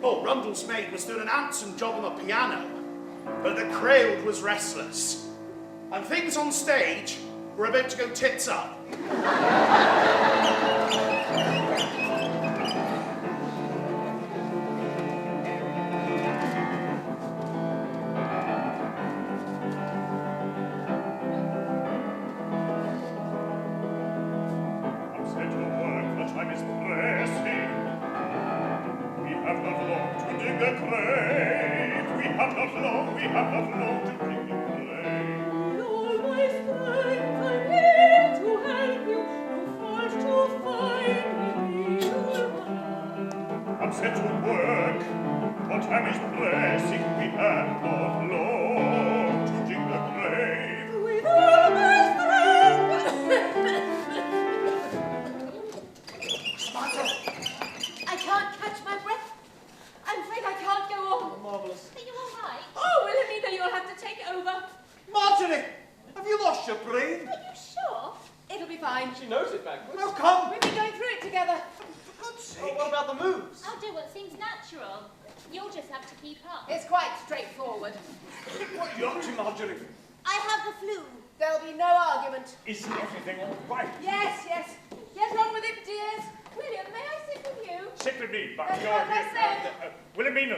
Oh, Rundle's maid was doing an handsome job on the piano, but the crowd was restless, and things on stage were about to go tits up.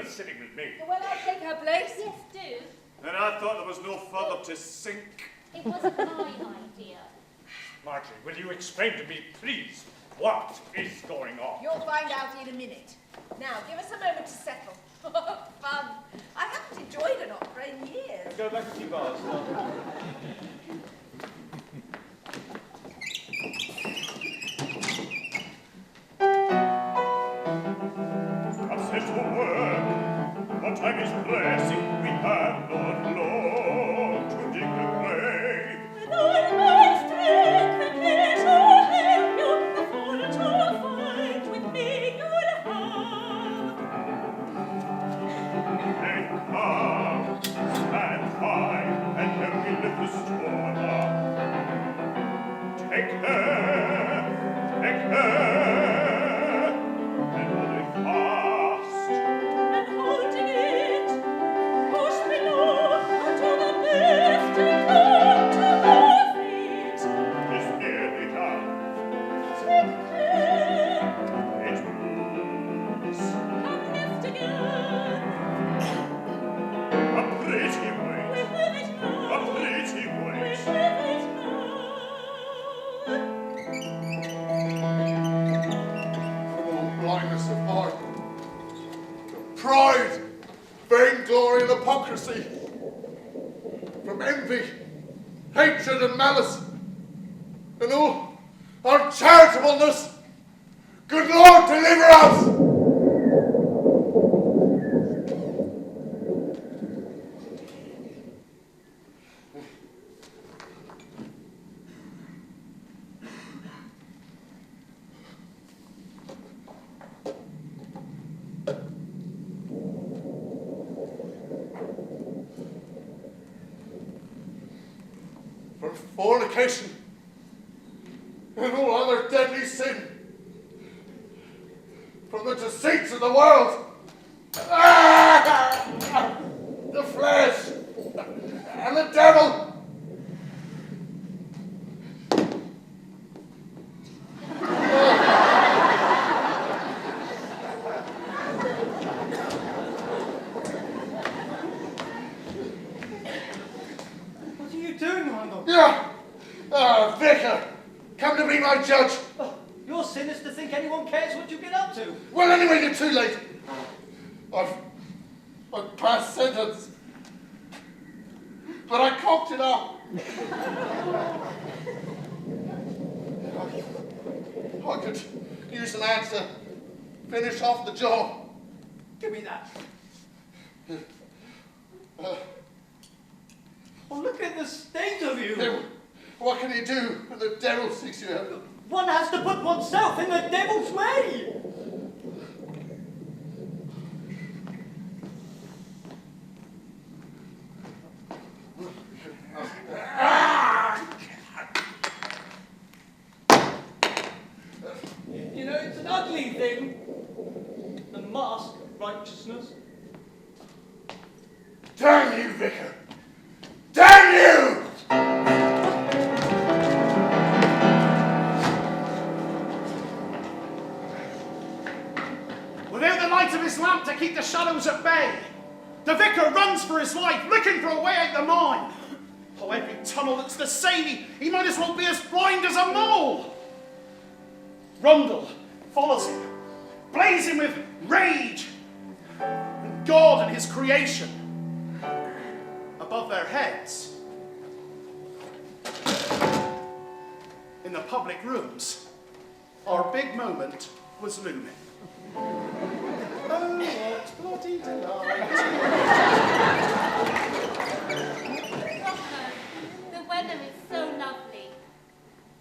Sitting with me. Well, I'll take her place. Yes, do. And I thought there was no further to sink. It wasn't my idea. Marjorie, will you explain to me, please, what is going on? You'll find out in a minute. Now, give us a moment to settle. Fun. I haven't enjoyed an opera in years. Go back a few bars. Set to work, what time is blessing we have not long to dig the grave. With all my strength and pleasure help you, the fall to fight with me you'll have. Then come, stand high, and help me lift the storm up. Take her, and hold it fast. Holding it, push below until the lifting come to our feet. It's nearly done. Take care, It moves. come lift again. A pretty weight. We have it now. A pretty We weight. have it now. From all blindness of heart, pride, vainglory, and hypocrisy, from envy, hatred, and malice, and all uncharitableness. Good Lord, deliver us! For fornication and all other deadly sin, from the deceits of the world, the flesh, and the devil. What are you doing, Randall? Vicar, come to be my judge. Your sin is to think anyone cares what you get up to. Well, anyway, you're too late. I've passed sentence. But I cocked it up. I could use an answer to finish off the job. Give me that. Uh, Oh, look at the state of you. What can you do when the devil seeks you out? One has to put oneself in the devil's way. You know, it's an ugly thing. The mask of righteousness. Damn you, Vicar! Damn you! Without the light of his lamp to keep the shadows at bay, the vicar runs for his life, looking for a way out the mine. Oh, every tunnel that's the same, he might as well be as blind as a mole. Rundle follows him, blazing with rage, and God and his creation. Above their heads, in the public rooms, our big moment was looming. Oh, what bloody delight. The weather is so lovely.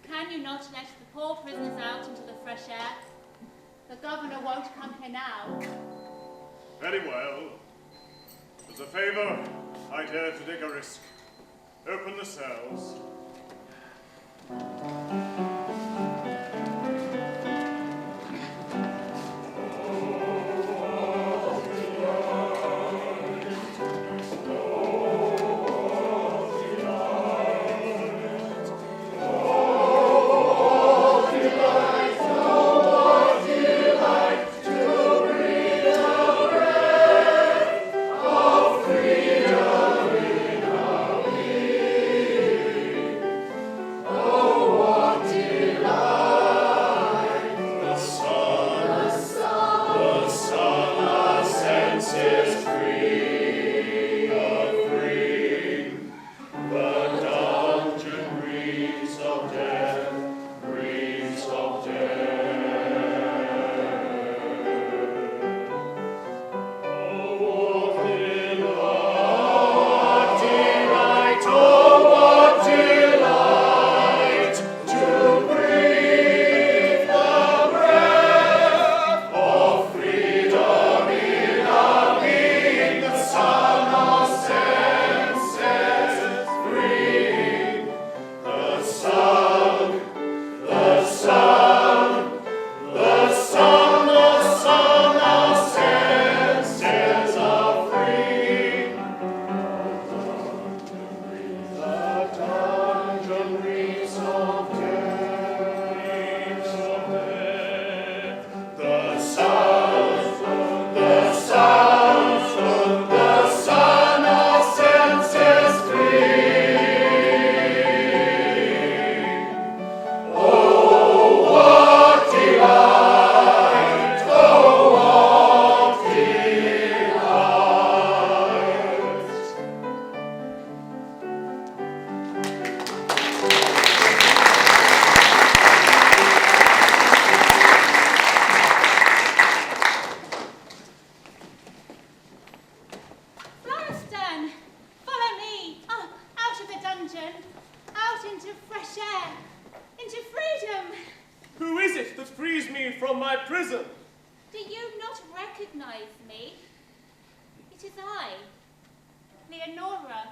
Can you not let the poor prisoners out into the fresh air? The governor won't come here now. Very well. As a favour, I dare to take a risk. Open the cells. Oh, frees me from my prison. Do you not recognize me? It is I, Leonora.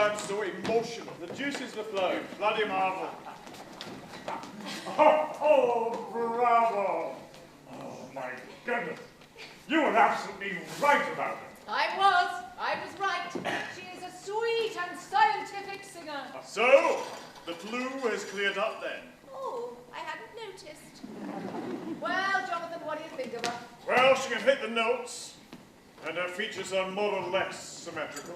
am so emotional. The juices were flowing. Bloody marvel. Oh, bravo! Oh, my goodness. You were absolutely right about it. I was right. She is a sweet and scientific singer. So, the clue has cleared up then. Oh, I hadn't noticed. Well, Jonathan, what do you think of her? Well, she can hit the notes, and her features are more or less symmetrical.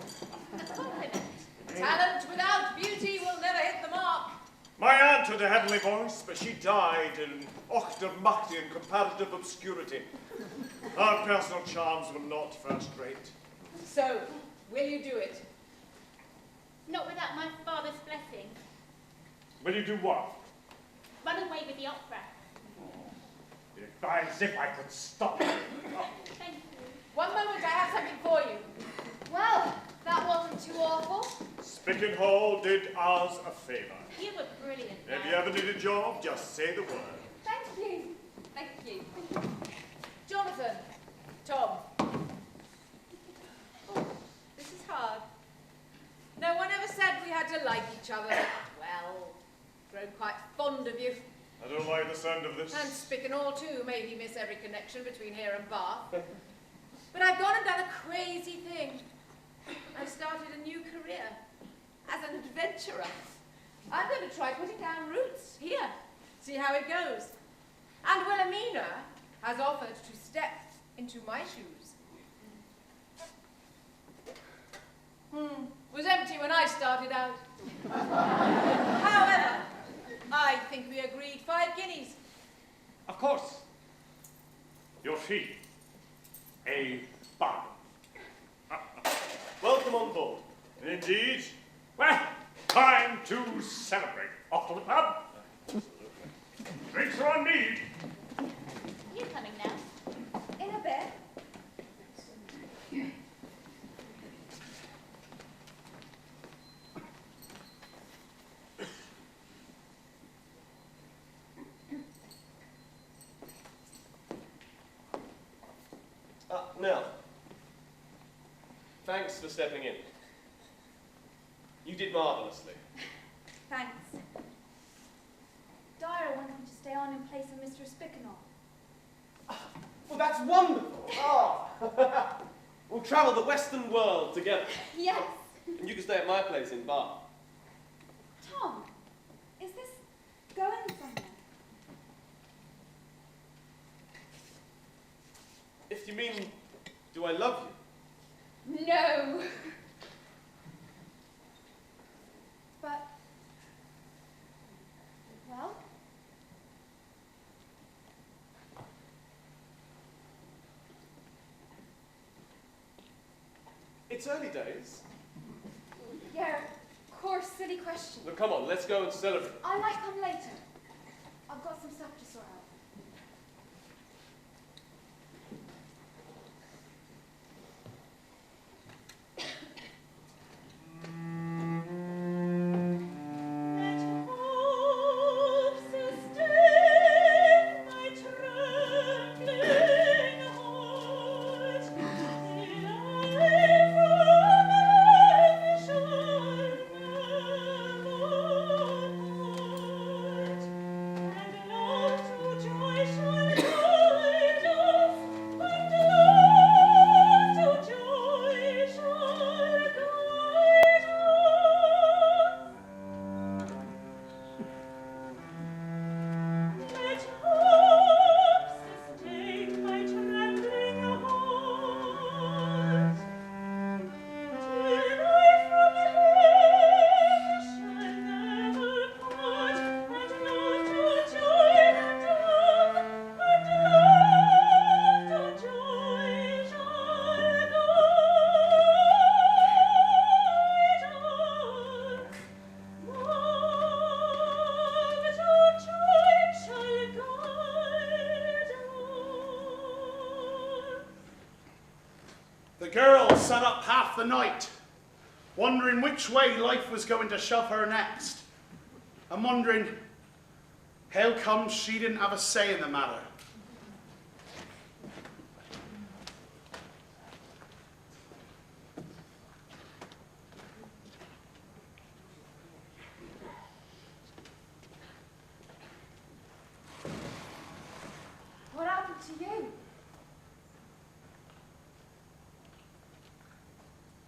Talent without beauty will never hit the mark. My aunt had a heavenly voice, but she died in ochtermachty and comparative obscurity. Our personal charms were not first-rate. So, will you do it? Not without my father's blessing. Will you do what? Run away with the opera. As if I could stop you. Thank you. One moment, I have something for you. Well, that wasn't too awful. Spicken Hall did us a favour. You were brilliant. If you ever need a job, just say the word. Thank you. Thank you. Jonathan, Tom. Oh, this is hard. No one ever said we had to like each other. Well, grown quite fond of you. I don't like the sound of this. And Spikenall too, made me miss every connection between here and Bath. But I've gone and done a crazy thing. I've started a new career as an adventurer. I'm going to try putting down roots here, see how it goes. And Wilhelmina has offered to step into my shoes. Was empty when I started out. However, I think we agreed 5 guineas. Of course. Your fee. A bargain. Welcome on board. Indeed. Well, time to celebrate. Off to the pub. Drinks are on me. You coming now? In a bit. Nell, thanks for stepping in. You did marvellously. Thanks. Dara wanted me to stay on in place of Mr. Spikenall. Well, that's wonderful. Oh. We'll travel the Western world together. Yes. And you can stay at my place in Bath. Tom, is this going somewhere? If you mean, do I love you? No. But, well, It's early days. yeah, of course, silly question. Look, come on, let's go and celebrate. I might come later. I've got some stuff to sort out. Sat up half the night, wondering which way life was going to shove her next, and wondering how come she didn't have a say in the matter. to you.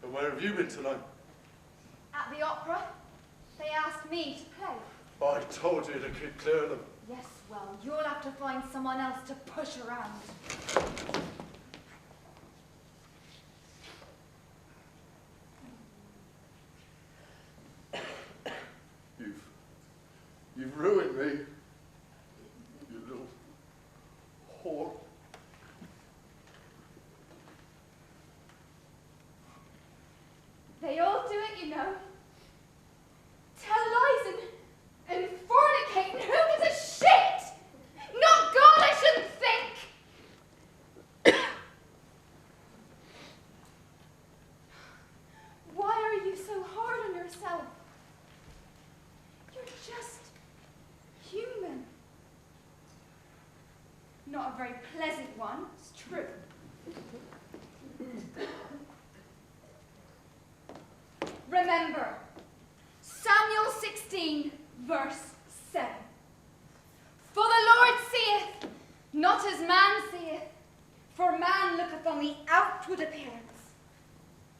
And where have you been tonight? At the opera, they asked me to play. I told you to keep clear of them. Yes, well, you'll have to find someone else to push around. You've ruined me. You little whore. They all do it, you know. Tell lies and fornicate, and who gives a shit? Not God, I shouldn't think. Why are you so hard on yourself? You're just human. Not a very pleasant one, it's true. Remember, Samuel 16, verse 7. For the Lord seeth, not as man seeth, for man looketh on the outward appearance,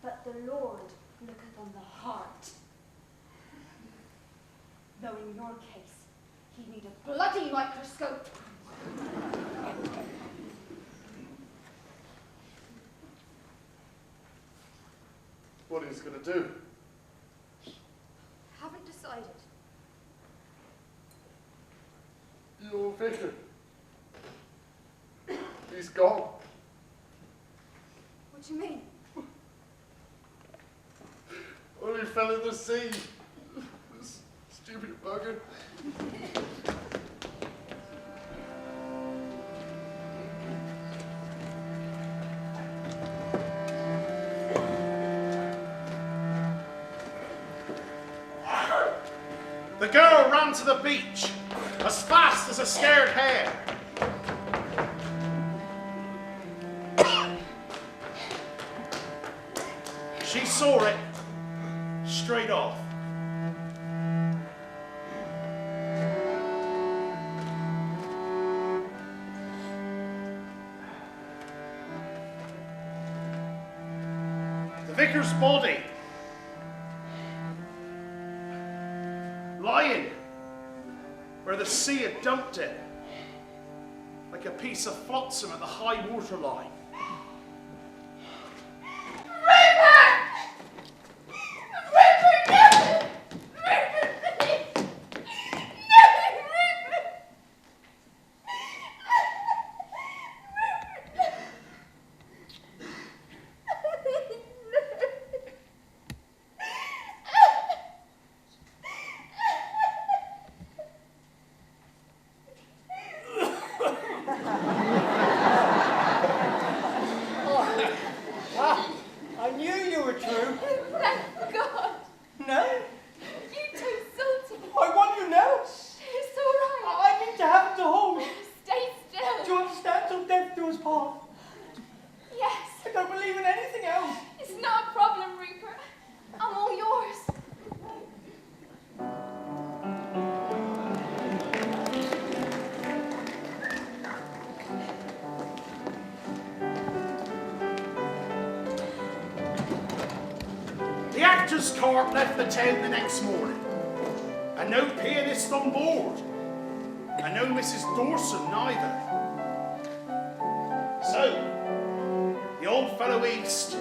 but the Lord looketh on the heart. Though in your case, he'd need a bloody microscope. What are you going to do? Haven't decided. Your vicar. He's gone. What do you mean? Well, he fell in the sea. This stupid bugger. The girl ran to the beach as fast as a scared hare. She saw it straight off. The vicar's body lying where the sea had dumped it, like a piece of flotsam at the high water line. Cart left the town the next morning, and no pianist on board, and no Mrs. Dawson neither. So, the old fellow East,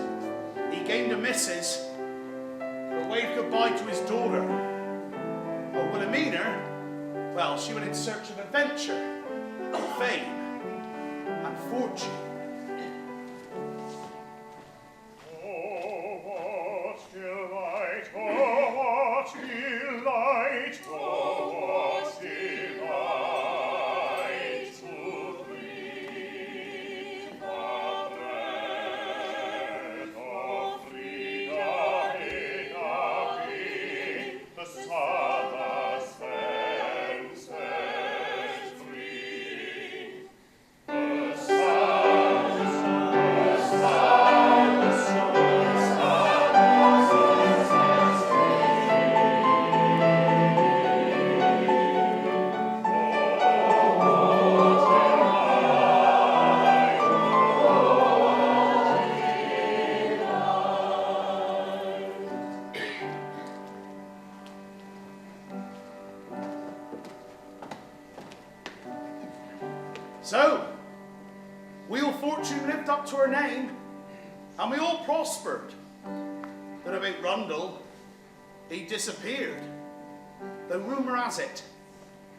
he gained a missus, but waved goodbye to his daughter. But Wilhelmina, well, she went in search of adventure, fame, and fortune. The to her name, and we all prospered. Then about Rundle, he disappeared. Though rumour has it,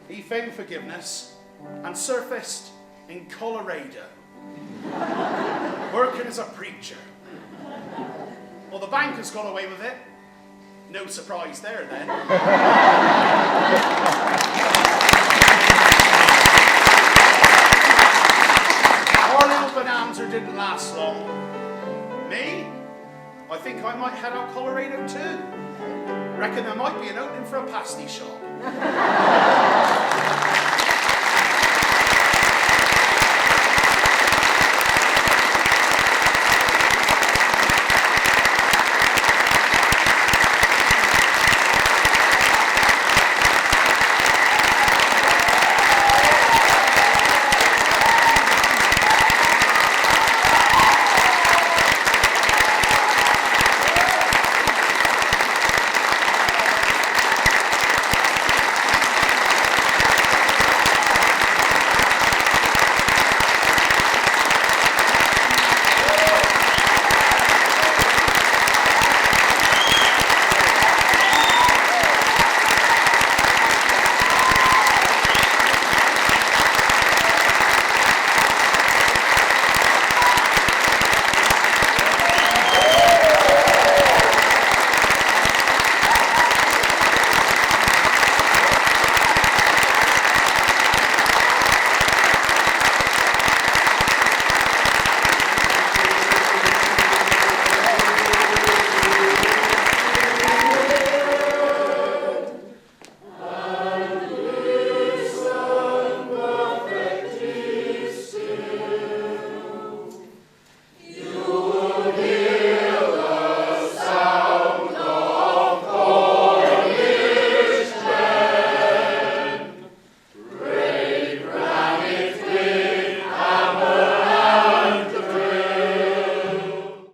he found forgiveness and surfaced in Colorado, working as a preacher. Well, the bank has got away with it. No surprise there, then. Our little bonanza didn't last long. Me? I think I might head out Colorado too. Reckon there might be an opening for a pasty shop.